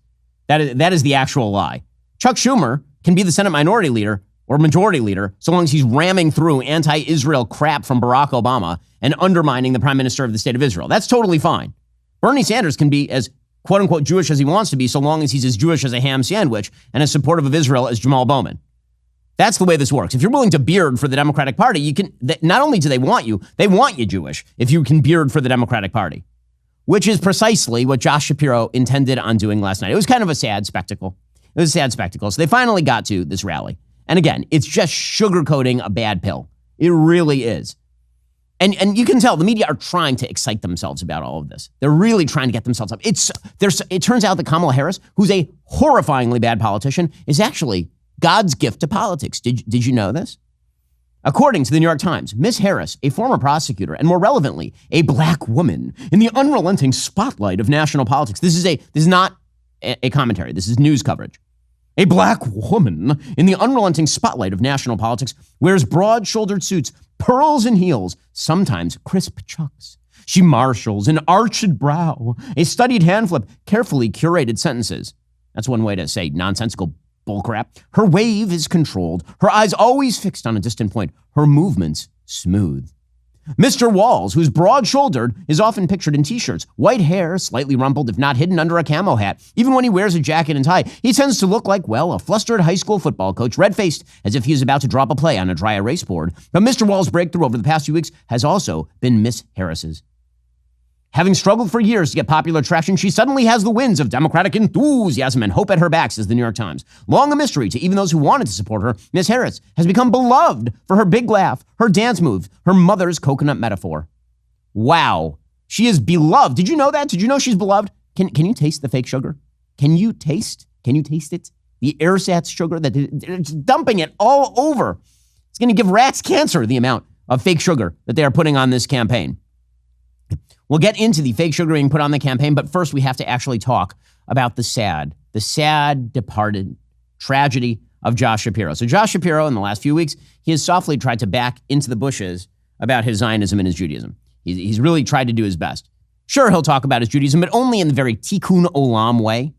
[SPEAKER 1] That is the actual lie. Chuck Schumer can be the Senate Minority Leader or Majority Leader so long as he's ramming through anti-Israel crap from Barack Obama and undermining the Prime Minister of the State of Israel. That's totally fine. Bernie Sanders can be as quote-unquote Jewish as he wants to be so long as he's as Jewish as a ham sandwich and as supportive of Israel as Jamal Bowman. That's the way this works. If you're willing to beard for the Democratic Party, you can. Not only do they want you Jewish if you can beard for the Democratic Party, which is precisely what Josh Shapiro intended on doing last night. It was kind of a sad spectacle. It was a sad spectacle. So they finally got to this rally. And again, it's just sugarcoating a bad pill. It really is. And you can tell the media are trying to excite themselves about all of this. They're really trying to get themselves up. It turns out that Kamala Harris, who's a horrifyingly bad politician, is actually God's gift to politics. Did you know this? According to the New York Times, Miss Harris, a former prosecutor, and more relevantly, a black woman in the unrelenting spotlight of national politics. This is not a commentary. This is news coverage. A black woman in the unrelenting spotlight of national politics wears broad-shouldered suits, pearls and heels, sometimes crisp chucks. She marshals an arched brow, a studied hand flip, carefully curated sentences. That's one way to say nonsensical bullcrap. Her wave is controlled, her eyes always fixed on a distant point, her movements smooth. Mr. Walz, who's broad-shouldered, is often pictured in t-shirts, white hair, slightly rumpled if not hidden under a camo hat. Even when he wears a jacket and tie, he tends to look like, well, a flustered high school football coach, red-faced, as if he is about to drop a play on a dry erase board. But Mr. Walz's breakthrough over the past few weeks has also been Miss Harris's. Having struggled for years to get popular traction, she suddenly has the winds of Democratic enthusiasm and hope at her back, says the New York Times. Long a mystery to even those who wanted to support her, Miss Harris has become beloved for her big laugh, her dance moves, her mother's coconut metaphor. Wow. She is beloved. Did you know that? Did you know she's beloved? Can you taste the fake sugar? Can you taste it? The ersatz sugar that it's dumping it all over. It's going to give rats cancer, the amount of fake sugar that they are putting on this campaign. We'll get into the fake sugar being put on the campaign, but first we have to actually talk about the sad departed tragedy of Josh Shapiro. So Josh Shapiro, in the last few weeks, he has softly tried to back into the bushes about his Zionism and his Judaism. He's really tried to do his best. Sure, he'll talk about his Judaism, but only in the very tikkun olam way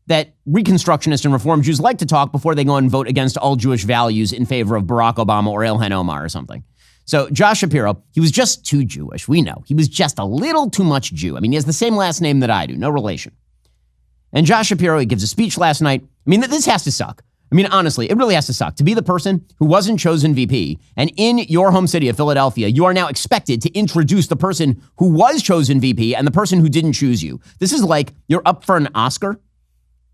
[SPEAKER 1] that Reconstructionists and Reform Jews like to talk before they go and vote against all Jewish values in favor of Barack Obama or Ilhan Omar or something. So Josh Shapiro, he was just too Jewish. We know. He was just a little too much Jew. I mean, he has the same last name that I do. No relation. And Josh Shapiro, he gives a speech last night. I mean, this has to suck. I mean, honestly, it really has to suck to be the person who wasn't chosen VP. And in your home city of Philadelphia, you are now expected to introduce the person who was chosen VP and the person who didn't choose you. This is like you're up for an Oscar.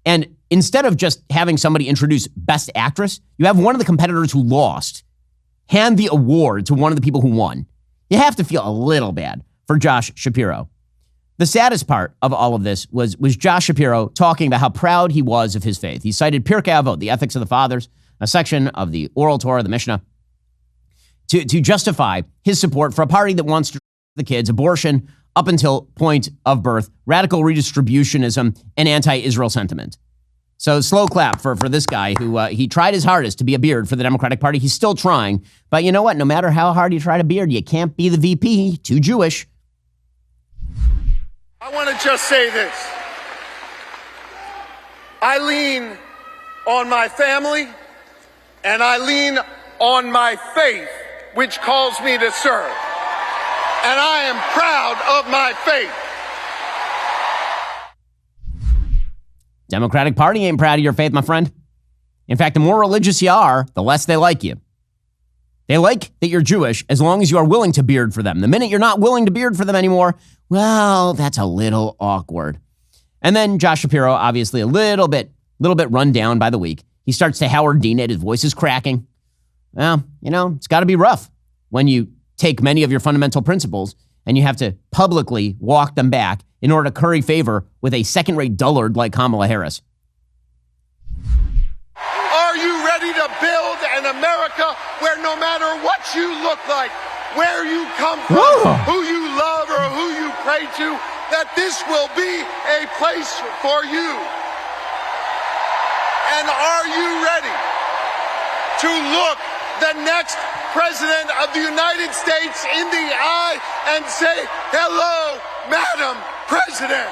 [SPEAKER 1] And instead of just having somebody introduce Best Actress, you have one of the competitors who lost hand the award to one of the people who won. You have to feel a little bad for Josh Shapiro. The saddest part of all of this was Josh Shapiro talking about how proud he was of his faith. He cited Pirkei Avot, the Ethics of the Fathers, a section of the Oral Torah, the Mishnah, to justify his support for a party that wants to the kids, abortion up until point of birth, radical redistributionism, and anti-Israel sentiment. So slow clap for this guy who he tried his hardest to be a beard for the Democratic Party. He's still trying. But you know what? No matter how hard you try to beard, you can't be the VP. Too Jewish.
[SPEAKER 14] I want to just say this. I lean on my family and I lean on my faith, which calls me to serve. And I am proud of my faith.
[SPEAKER 1] Democratic Party ain't proud of your faith, my friend. In fact, the more religious you are, the less they like you. They like that you're Jewish as long as you are willing to beard for them. The minute you're not willing to beard for them anymore, well, that's a little awkward. And then Josh Shapiro, obviously a little bit run down by the week. He starts to Howard Dean it. His voice is cracking. Well, it's got to be rough when you take many of your fundamental principles and you have to publicly walk them back in order to curry favor with a second-rate dullard like Kamala Harris.
[SPEAKER 14] Are you ready to build an America where no matter what you look like, where you come from, who you love or who you pray to, that this will be a place for you? And are you ready to look the next President of the United States in the eye and say, hello, Madam President?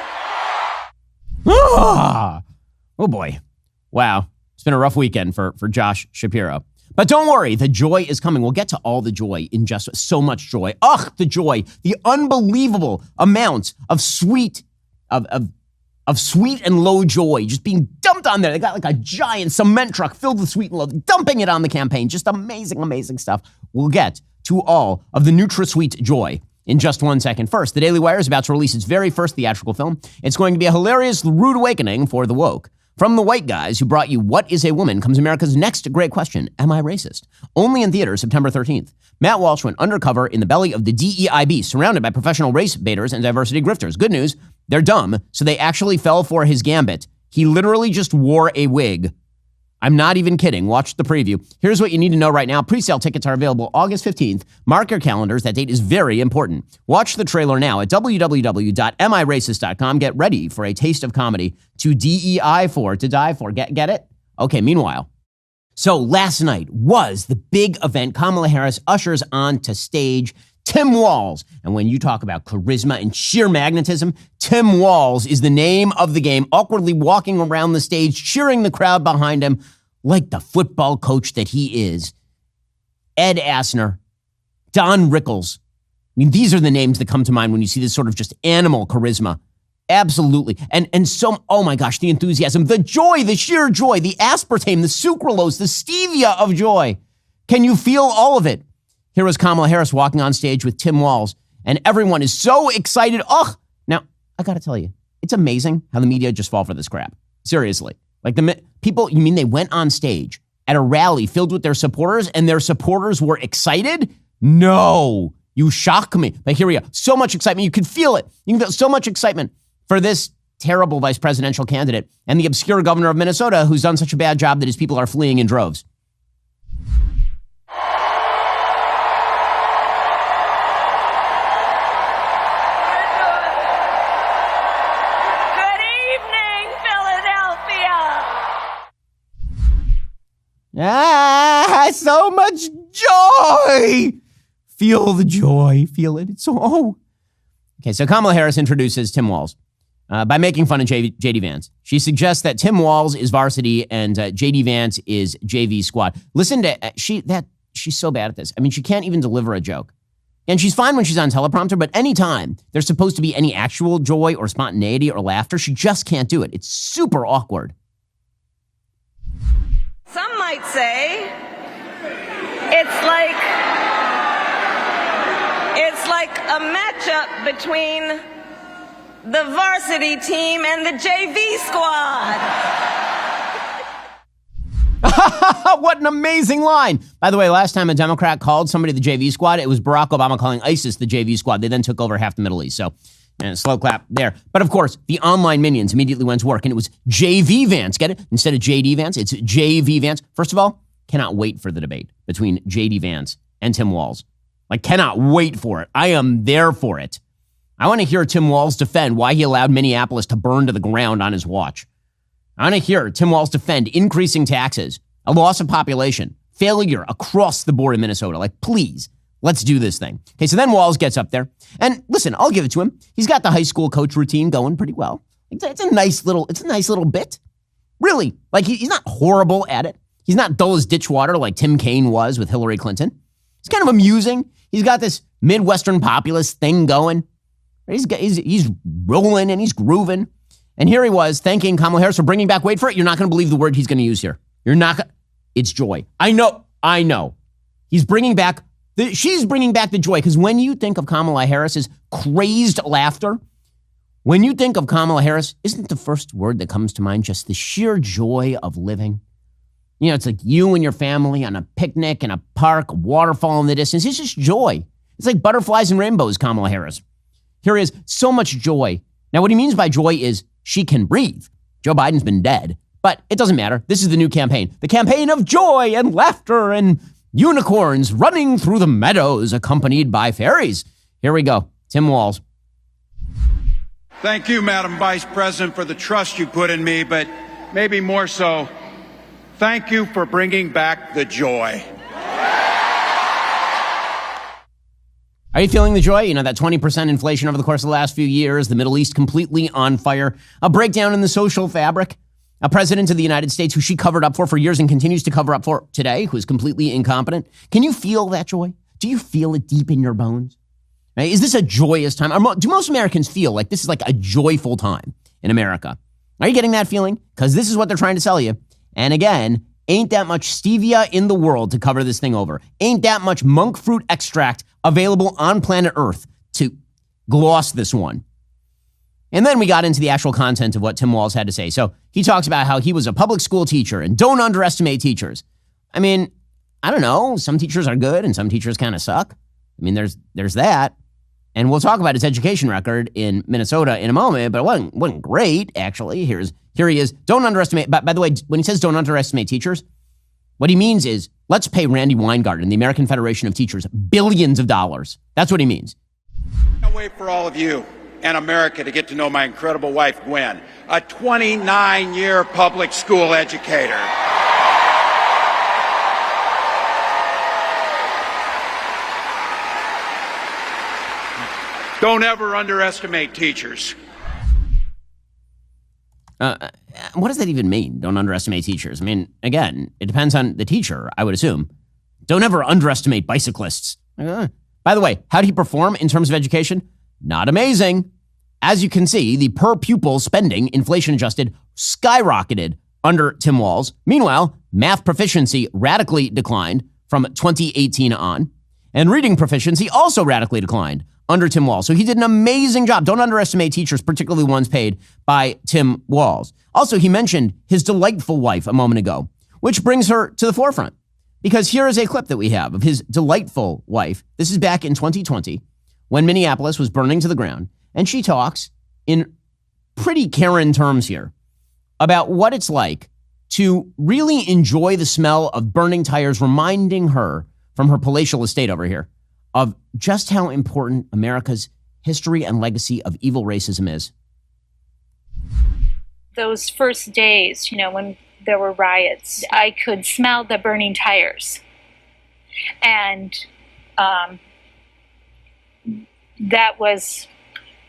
[SPEAKER 1] Oh boy. Wow. It's been a rough weekend for Josh Shapiro. But don't worry, the joy is coming. We'll get to all the joy in just so much joy. Ugh, the joy, the unbelievable amount of sweet and low joy just being dumped on there. They got like a giant cement truck filled with sweet and low, dumping it on the campaign. Just amazing, amazing stuff. We'll get to all of the NutraSweet joy in just 1 second. First, the Daily Wire is about to release its very first theatrical film. It's going to be a hilarious, rude awakening for the woke. From the white guys who brought you What is a Woman comes America's next great question, Am I Racist? Only in theaters September 13th. Matt Walsh went undercover in the belly of the DEIB, surrounded by professional race baiters and diversity grifters. Good news, they're dumb, so they actually fell for his gambit. He literally just wore a wig. I'm not even kidding. Watch the preview. Here's what you need to know right now. Pre-sale tickets are available August 15th. Mark your calendars. That date is very important. Watch the trailer now at www.miracist.com. Get ready for a taste of comedy to DEI for, to die for. Get it? Okay, meanwhile. So last night was the big event. Kamala Harris ushers onto stage Tim Walz. And when you talk about charisma and sheer magnetism, Tim Walz is the name of the game, awkwardly walking around the stage, cheering the crowd behind him like the football coach that he is. Ed Asner, Don Rickles. I mean, these are the names that come to mind when you see this sort of just animal charisma. Absolutely. And so, oh my gosh, the enthusiasm, the joy, the sheer joy, the aspartame, the sucralose, the stevia of joy. Can you feel all of it? Here was Kamala Harris walking on stage with Tim Walz, and everyone is so excited. Ugh. Now, I got to tell you, it's amazing how the media just fall for this crap. Seriously. Like people, you mean they went on stage at a rally filled with their supporters and their supporters were excited? No, you shock me. But here we are. So much excitement. You could feel it. You can feel so much excitement for this terrible vice presidential candidate and the obscure governor of Minnesota who's done such a bad job that his people are fleeing in droves. So much joy. Feel the joy. Feel it. It's so, Okay, so Kamala Harris introduces Tim Walz by making fun of J.D. Vance. She suggests that Tim Walz is varsity and J.D. Vance is JV squad. Listen to, she's so bad at this. I mean, she can't even deliver a joke. And she's fine when she's on teleprompter, but anytime there's supposed to be any actual joy or spontaneity or laughter, she just can't do it. It's super awkward.
[SPEAKER 20] Some might say it's like a matchup between the varsity team and the JV squad.
[SPEAKER 1] What an amazing line. By the way, last time a Democrat called somebody the JV squad, it was Barack Obama calling ISIS the JV squad. They then took over half the Middle East. So, slow clap there. But of course, the online minions immediately went to work, and it was JV Vance. Get it? Instead of JD Vance, it's JV Vance. First of all, cannot wait for the debate between JD Vance and Tim Walz. Cannot wait for it. I am there for it. I want to hear Tim Walz defend why he allowed Minneapolis to burn to the ground on his watch. I want to hear Tim Walz defend increasing taxes, a loss of population, failure across the board in Minnesota. Please, let's do this thing. Okay, so then Walz gets up there. And listen, I'll give it to him. He's got the high school coach routine going pretty well. It's a nice little bit. Really, he's not horrible at it. He's not dull as ditch water like Tim Kaine was with Hillary Clinton. It's kind of amusing. He's got this Midwestern populist thing going. He's rolling and he's grooving. And here he was thanking Kamala Harris for bringing back, wait for it, you're not going to believe the word he's going to use here. You're not going to, it's joy. I know. She's bringing back the joy. Because when you think of Kamala Harris's crazed laughter, when you think of Kamala Harris, isn't the first word that comes to mind just the sheer joy of living? You know, it's like you and your family on a picnic in a park, a waterfall in the distance. It's just joy. It's like butterflies and rainbows, Kamala Harris. Here is so much joy. Now, what he means by joy is she can breathe. Joe Biden's been dead, but it doesn't matter. This is the new campaign. The campaign of joy and laughter and unicorns running through the meadows accompanied by fairies. Here we go. Tim Walz.
[SPEAKER 21] Thank you, Madam Vice President, for the trust you put in me, but maybe more so, thank you for bringing back the joy.
[SPEAKER 1] Are you feeling the joy? You know, that 20% inflation over the course of the last few years, the Middle East completely on fire, a breakdown in the social fabric, a president of the United States who she covered up for years and continues to cover up for today, who is completely incompetent. Can you feel that joy? Do you feel it deep in your bones? Right? Is this a joyous time? Do most Americans feel like this is like a joyful time in America? Are you getting that feeling? Because this is what they're trying to sell you. And again, ain't that much stevia in the world to cover this thing over. Ain't that much monk fruit extract available on planet Earth to gloss this one. And then we got into the actual content of what Tim Walz had to say. So he talks about how he was a public school teacher and don't underestimate teachers. I mean, I don't know. Some teachers are good and some teachers kind of suck. I mean, there's that. And we'll talk about his education record in Minnesota in a moment, but it wasn't great, actually. Here he is. Don't underestimate. By the way, when he says don't underestimate teachers, what he means is let's pay Randy Weingarten, the American Federation of Teachers, billions of dollars. That's what he means.
[SPEAKER 21] I can't wait for all of you and America to get to know my incredible wife, Gwen, a 29-year public school educator. Don't ever underestimate teachers.
[SPEAKER 1] What does that even mean? Don't underestimate teachers. I mean, again, it depends on the teacher, I would assume. Don't ever underestimate bicyclists. By the way, how did he perform in terms of education? Not amazing. As you can see, the per pupil spending, inflation adjusted, skyrocketed under Tim Walz. Meanwhile, math proficiency radically declined from 2018 on, and reading proficiency also radically declined under Tim Walz. So he did an amazing job. Don't underestimate teachers, particularly ones paid by Tim Walz. Also, he mentioned his delightful wife a moment ago, which brings her to the forefront. Because here is a clip that we have of his delightful wife. This is back in 2020 when Minneapolis was burning to the ground. And she talks in pretty Karen terms here about what it's like to really enjoy the smell of burning tires, reminding her from her palatial estate over here of just how important America's history and legacy of evil racism is.
[SPEAKER 22] Those first days, when there were riots, I could smell the burning tires. And that was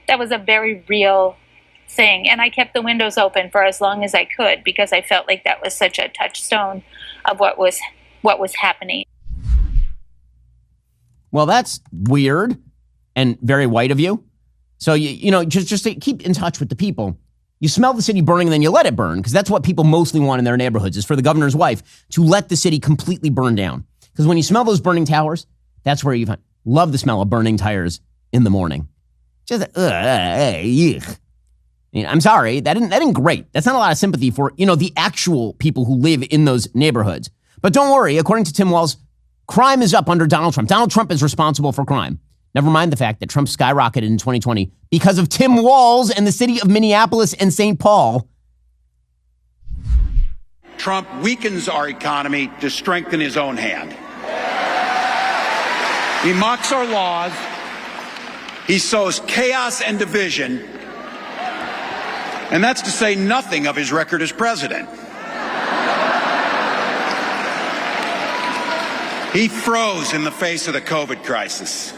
[SPEAKER 22] a very real thing. And I kept the windows open for as long as I could because I felt like that was such a touchstone of what was happening.
[SPEAKER 1] Well, that's weird and very white of you. So, just to keep in touch with the people. You smell the city burning and then you let it burn because that's what people mostly want in their neighborhoods is for the governor's wife to let the city completely burn down. Because when you smell those burning towers, that's where you love the smell of burning tires in the morning. Just, yuck. I'm sorry, that isn't great. That's not a lot of sympathy for, the actual people who live in those neighborhoods. But don't worry, according to Tim Walz, crime is up under Donald Trump. Donald Trump is responsible for crime. Never mind the fact that Trump skyrocketed in 2020 because of Tim Walz and the city of Minneapolis and St. Paul.
[SPEAKER 21] Trump weakens our economy to strengthen his own hand. He mocks our laws. He sows chaos and division. And that's to say nothing of his record as president. He froze in the face of the COVID crisis.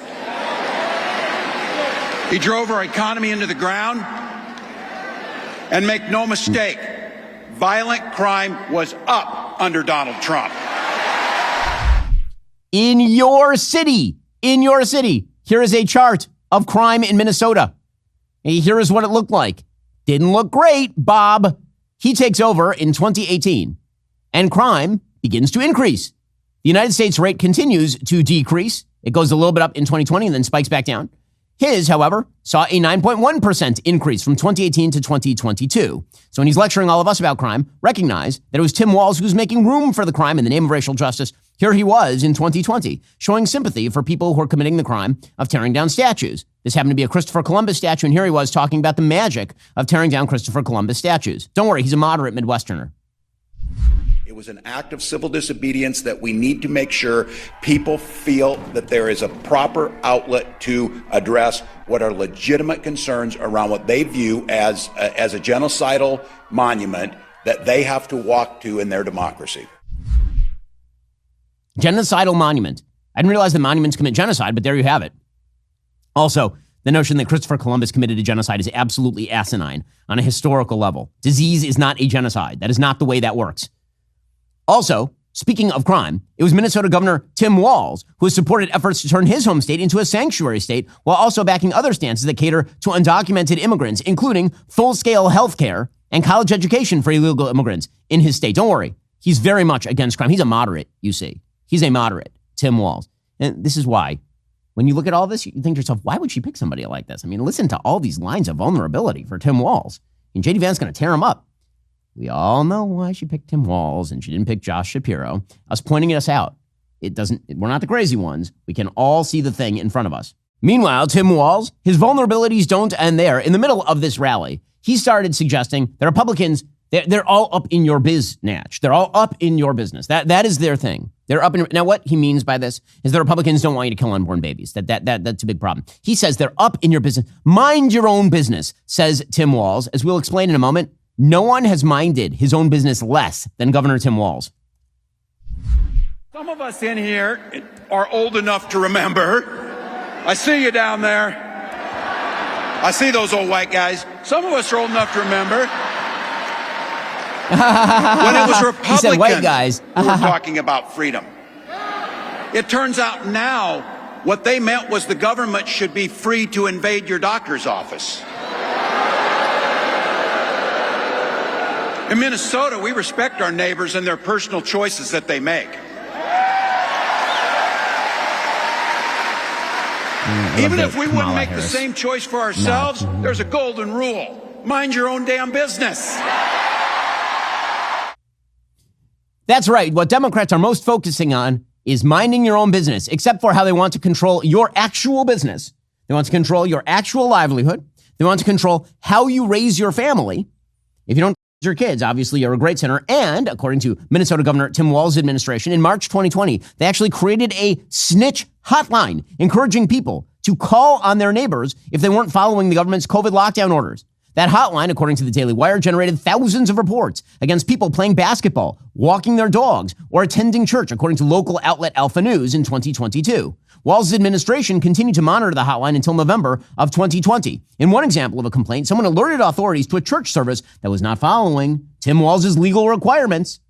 [SPEAKER 21] He drove our economy into the ground. And make no mistake, violent crime was up under Donald Trump.
[SPEAKER 1] In your city, here is a chart of crime in Minnesota. Here is what it looked like. Didn't look great, Bob. He takes over in 2018, and crime begins to increase. The United States rate continues to decrease. It goes a little bit up in 2020 and then spikes back down. His, however, saw a 9.1% increase from 2018 to 2022. So when he's lecturing all of us about crime, recognize that it was Tim Walz who was making room for the crime in the name of racial justice. Here he was in 2020, showing sympathy for people who are committing the crime of tearing down statues. This happened to be a Christopher Columbus statue, and here he was talking about the magic of tearing down Christopher Columbus statues. Don't worry, he's a moderate Midwesterner.
[SPEAKER 11] It was an act of civil disobedience that we need to make sure people feel that there is a proper outlet to address what are legitimate concerns around what they view as a genocidal monument that they have to walk to in their democracy.
[SPEAKER 1] Genocidal monument. I didn't realize that monuments commit genocide, but there you have it. Also, the notion that Christopher Columbus committed a genocide is absolutely asinine on a historical level. Disease is not a genocide. That is not the way that works. Also, speaking of crime, it was Minnesota Governor Tim Walz who has supported efforts to turn his home state into a sanctuary state while also backing other stances that cater to undocumented immigrants, including full-scale health care and college education for illegal immigrants in his state. Don't worry. He's very much against crime. He's a moderate, you see. He's a moderate, Tim Walz. And this is why, when you look at all this, you think to yourself, why would she pick somebody like this? I mean, listen to all these lines of vulnerability for Tim Walz. And J.D. Vance's going to tear him up. We all know why she picked Tim Walz and she didn't pick Josh Shapiro. Us pointing us out. We're not the crazy ones. We can all see the thing in front of us. Meanwhile, Tim Walz, his vulnerabilities don't end there. In the middle of this rally, he started suggesting that Republicans, they're all up in your biz, Natch. They're all up in your business. That is their thing. They're up in. Now, what he means by this is the Republicans don't want you to kill unborn babies. That's a big problem. He says they're up in your business. Mind your own business, says Tim Walz. As we'll explain in a moment, no one has minded his own business less than Governor Tim Walz.
[SPEAKER 21] Some of us in here are old enough to remember. I see you down there. I see those old white guys. Some of us are old enough to remember when it was Republicans
[SPEAKER 1] he said, white guys.
[SPEAKER 21] who were talking about freedom. It turns out now what they meant was the government should be free to invade your doctor's office. In Minnesota, we respect our neighbors and their personal choices that they make. Even if we wouldn't make the same choice for ourselves, there's a golden rule. Mind your own damn business.
[SPEAKER 1] That's right. What Democrats are most focusing on is minding your own business, except for how they want to control your actual business. They want to control your actual livelihood. They want to control how you raise your family. If you don't your kids, obviously you're a great sinner. And according to Minnesota Governor Tim Walz's administration, in March 2020, they actually created a snitch hotline, encouraging people to call on their neighbors if they weren't following the government's COVID lockdown orders. That hotline, according to the Daily Wire, generated thousands of reports against people playing basketball, walking their dogs, or attending church, according to local outlet Alpha News in 2022. Walz's administration continued to monitor the hotline until November of 2020. In one example of a complaint, someone alerted authorities to a church service that was not following Tim Walz's legal requirements.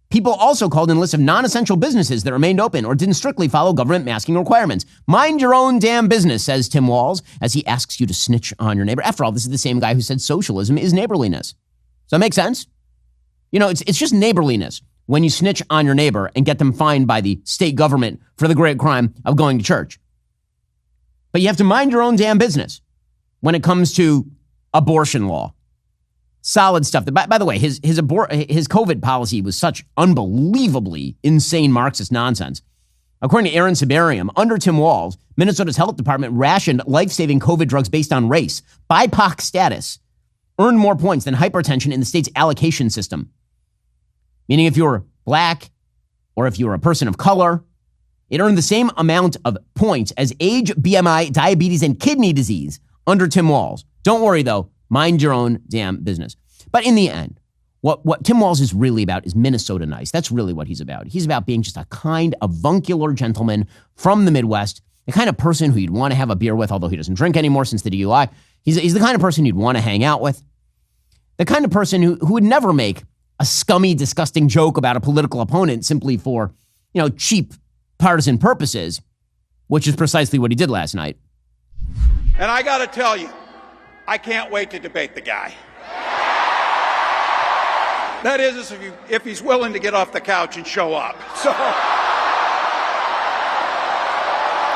[SPEAKER 1] People also called in lists of non-essential businesses that remained open or didn't strictly follow government masking requirements. Mind your own damn business, says Tim Walz, as he asks you to snitch on your neighbor. After all, this is the same guy who said socialism is neighborliness. Does that make sense? You know, it's just neighborliness when you snitch on your neighbor and get them fined by the state government for the great crime of going to church. But you have to mind your own damn business when it comes to abortion law. Solid stuff. By the way, his COVID policy was such unbelievably insane Marxist nonsense. According to Aaron Sibarium, under Tim Walz, Minnesota's health department rationed life-saving COVID drugs based on race. BIPOC status earned more points than hypertension in the state's allocation system. Meaning if you're black or if you're a person of color, it earned the same amount of points as age, BMI, diabetes, and kidney disease under Tim Walz. Don't worry, though. Mind your own damn business. But in the end, what Tim Walz is really about is Minnesota nice. That's really what he's about. He's about being just a kind, avuncular gentleman from the Midwest, the kind of person who you'd want to have a beer with, although he doesn't drink anymore since the DUI. He's the kind of person you'd want to hang out with. The kind of person who would never make a scummy, disgusting joke about a political opponent simply for, cheap partisan purposes, which is precisely what he did last night.
[SPEAKER 21] And I got to tell you, I can't wait to debate the guy.
[SPEAKER 14] That is if he's willing to get off the couch and show up. So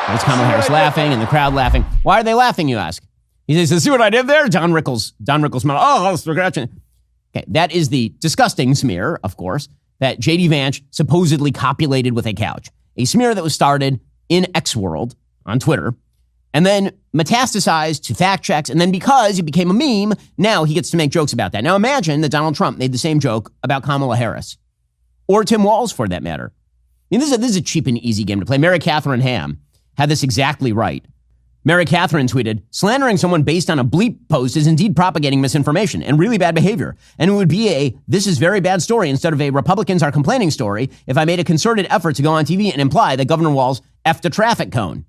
[SPEAKER 1] there's Kamala Harris laughing and the crowd laughing. Why are they laughing, you ask? He says, see what I did there? Don Rickles smile. Oh, scratching. Okay, that is the disgusting smear, of course, that J.D. Vance supposedly copulated with a couch. A smear that was started in X World on Twitter and then metastasized to fact checks. And then because it became a meme, now he gets to make jokes about that. Now imagine that Donald Trump made the same joke about Kamala Harris or Tim Walz for that matter. I mean, this is a cheap and easy game to play. Mary Catherine Ham had this exactly right. Mary Catherine tweeted, slandering someone based on a bleep post is indeed propagating misinformation and really bad behavior. And it would be a this is very bad story instead of a Republicans are complaining story if I made a concerted effort to go on TV and imply that Governor Walz effed a traffic cone.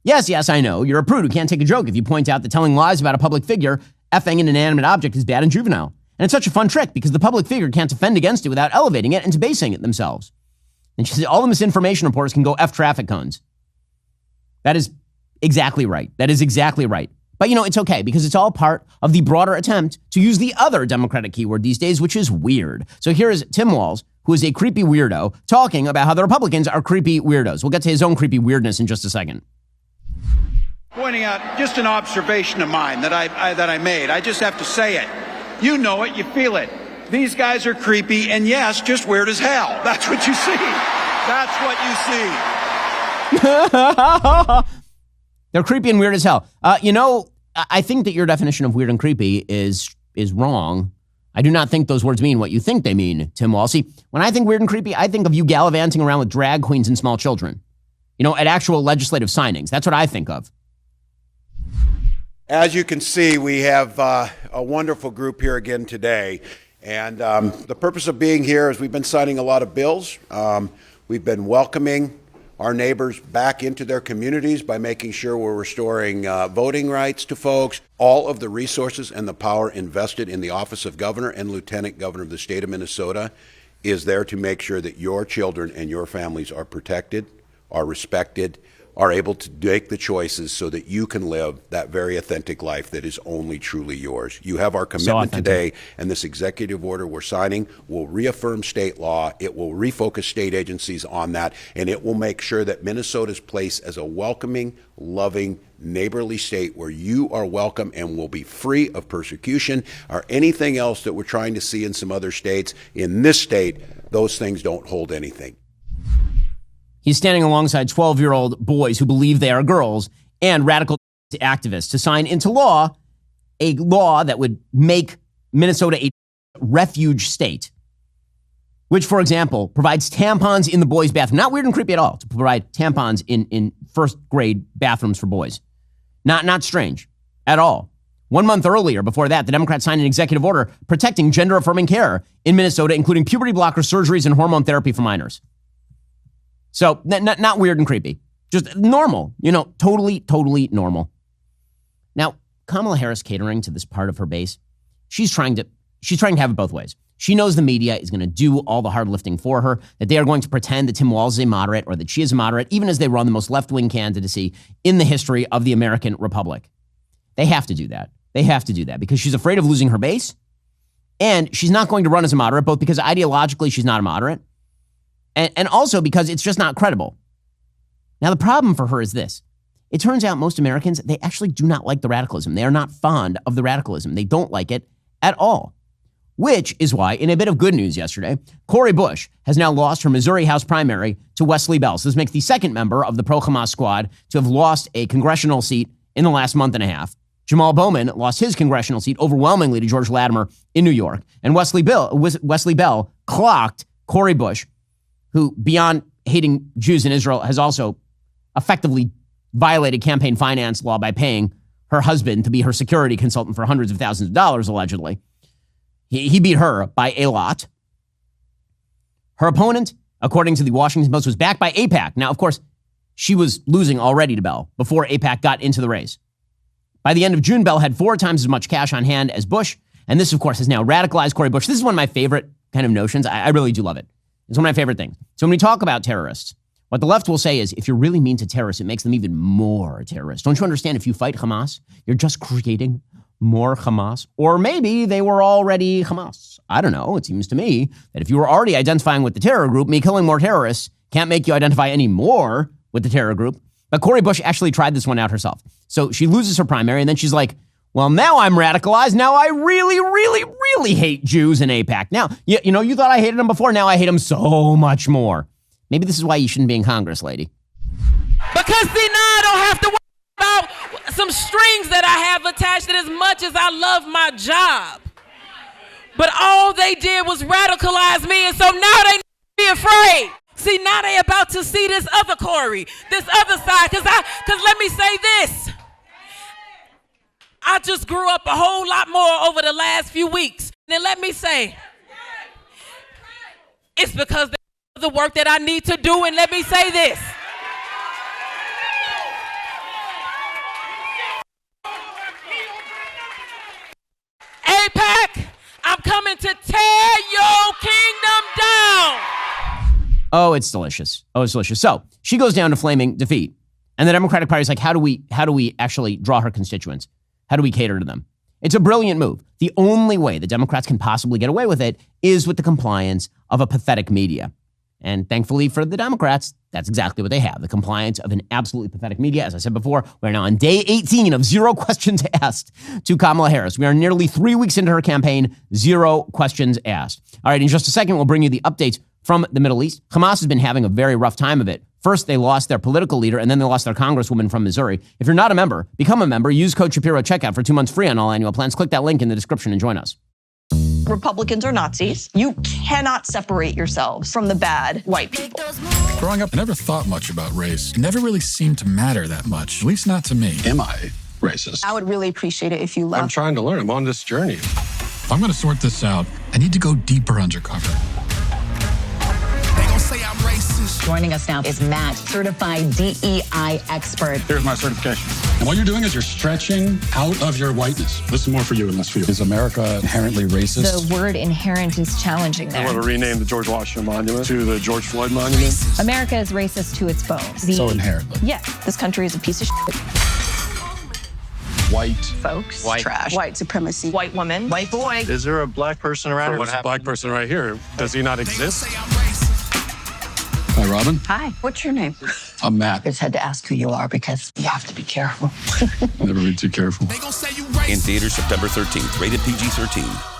[SPEAKER 1] Yes, I know. You're a prude who can't take a joke if you point out that telling lies about a public figure effing an inanimate object is bad and juvenile. And it's such a fun trick because the public figure can't defend against it without elevating it and debasing it themselves. And she said all the misinformation reporters can go F traffic cones. That is exactly right. That is exactly right. But, it's okay because it's all part of the broader attempt to use the other Democratic keyword these days, which is weird. So here is Tim Walz, who is a creepy weirdo, talking about how the Republicans are creepy weirdos. We'll get to his own creepy weirdness in just a second.
[SPEAKER 14] Pointing out just an observation of mine that I made. I just have to say it. You know it. You feel it. These guys are creepy and, yes, just weird as hell. That's what you see. That's what you see.
[SPEAKER 1] They're creepy and weird as hell. I think that your definition of weird and creepy is wrong. I do not think those words mean what you think they mean, Tim Walz. See, when I think weird and creepy, I think of you gallivanting around with drag queens and small children. At actual legislative signings. That's what I think of.
[SPEAKER 11] As you can see, we have a wonderful group here again today. And the purpose of being here is we've been signing a lot of bills. We've been welcoming our neighbors back into their communities by making sure we're restoring voting rights to folks. All of the resources and the power invested in the office of governor and lieutenant governor of the state of Minnesota is there to make sure that your children and your families are protected, are respected, are able to make the choices so that you can live that very authentic life that is only truly yours. You have our commitment today, and this executive order we're signing will reaffirm state law. It will refocus state agencies on that, and it will make sure that Minnesota's place as a welcoming, loving, neighborly state where you are welcome and will be free of persecution or anything else that we're trying to see in some other states. In this state, those things don't hold anything.
[SPEAKER 1] He's standing alongside 12-year-old boys who believe they are girls and radical activists to sign into law a law that would make Minnesota a refuge state, which, for example, provides tampons in the boys' bathroom. Not weird and creepy at all to provide tampons in first-grade bathrooms for boys. Not strange at all. 1 month earlier, before that, the Democrats signed an executive order protecting gender-affirming care in Minnesota, including puberty blocker surgeries and hormone therapy for minors. So not weird and creepy, just normal, totally normal. Now, Kamala Harris catering to this part of her base, she's trying to have it both ways. She knows the media is going to do all the hard lifting for her, that they are going to pretend that Tim Walz is a moderate or that she is a moderate, even as they run the most left-wing candidacy in the history of the American Republic. They have to do that. They have to do that because she's afraid of losing her base, and she's not going to run as a moderate, both because ideologically she's not a moderate, and also because it's just not credible. Now, the problem for her is this. It turns out most Americans, they actually do not like the radicalism. They are not fond of the radicalism. They don't like it at all. Which is why, in a bit of good news yesterday, Cori Bush has now lost her Missouri House primary to Wesley BALLZ. This makes the second member of the pro-Hamas squad to have lost a congressional seat in the last month and a half. Jamal Bowman lost his congressional seat overwhelmingly to George Latimer in New York. And Wesley Bell clocked Cori Bush, who, beyond hating Jews in Israel, has also effectively violated campaign finance law by paying her husband to be her security consultant for hundreds of thousands of dollars, allegedly. He beat her by a lot. Her opponent, according to the Washington Post, was backed by AIPAC. Now, of course, she was losing already to Bell before AIPAC got into the race. By the end of June, Bell had 4 times as much cash on hand as Bush. And this, of course, has now radicalized Cori Bush. This is one of my favorite kind of notions. I really do love it. It's one of my favorite things. So when we talk about terrorists, what the left will say is, if you're really mean to terrorists, it makes them even more terrorists. Don't you understand? If you fight Hamas, you're just creating more Hamas? Or maybe they were already Hamas. I don't know. It seems to me that if you were already identifying with the terror group, me killing more terrorists can't make you identify any more with the terror group. But Cori Bush actually tried this one out herself. So she loses her primary, and then she's like, well, now I'm radicalized. Now I really, really, really hate Jews in AIPAC. Now, you know, you thought I hated them before. Now I hate them so much more. Maybe this is why you shouldn't be in Congress, lady.
[SPEAKER 2] Because see, now I don't have to worry about some strings that I have attached, and as much as I love my job. But all they did was radicalize me, and so now they be afraid. See, now they about to see this other Cori, this other side, because let me say this. I just grew up a whole lot more over the last few weeks. And let me say, it's because of the work that I need to do, and let me say this. AIPAC, I'm coming to tear your kingdom down.
[SPEAKER 1] Oh, it's delicious. Oh, it's delicious. So she goes down to flaming defeat. And the Democratic Party is like, how do we actually draw her constituents? How do we cater to them? It's a brilliant move. The only way the Democrats can possibly get away with it is with the compliance of a pathetic media. And thankfully for the Democrats, that's exactly what they have. The compliance of an absolutely pathetic media. As I said before, we're now on day 18 of 0 questions asked to Kamala Harris. We are nearly 3 weeks into her campaign, 0 questions asked. All right, in just a second, we'll bring you the updates from the Middle East. Hamas has been having a very rough time of it. First, they lost their political leader, and then they lost their congresswoman from Missouri. If you're not a member, become a member. Use code Shapiro checkout for 2 months free on all annual plans. Click that link in the description and join us.
[SPEAKER 5] Republicans are Nazis. You cannot separate yourselves from the bad white people.
[SPEAKER 23] Growing up, I never thought much about race. It never really seemed to matter that much, at least not to me. Am I racist?
[SPEAKER 5] I would really appreciate it if you left.
[SPEAKER 23] I'm trying to learn. I'm on this journey. If I'm going to sort this out, I need to go deeper undercover.
[SPEAKER 24] They gon' say I'm racist.
[SPEAKER 25] Joining us now is Matt, certified DEI expert.
[SPEAKER 23] Here's my certification. And what you're doing is you're stretching out of your whiteness. This is more for you and less for you. Is America inherently racist?
[SPEAKER 25] The word inherent is challenging there.
[SPEAKER 23] I want to rename the George Washington Monument to the George Floyd Monument.
[SPEAKER 25] America is racist to its bones.
[SPEAKER 23] So inherently.
[SPEAKER 5] Yeah, this country is a piece of shit.
[SPEAKER 23] White.
[SPEAKER 5] Folks.
[SPEAKER 23] White.
[SPEAKER 5] Trash. White supremacy. White woman. White boy.
[SPEAKER 23] Is there a black person around? What's a black person right here? Does he not exist? Hi, Robin.
[SPEAKER 25] Hi. What's your name?
[SPEAKER 23] I'm Matt.
[SPEAKER 25] I just had to ask who you are because you have to be careful.
[SPEAKER 23] Never be too careful.
[SPEAKER 24] They gon' say you racist.
[SPEAKER 26] In theaters September 13th, rated PG-13.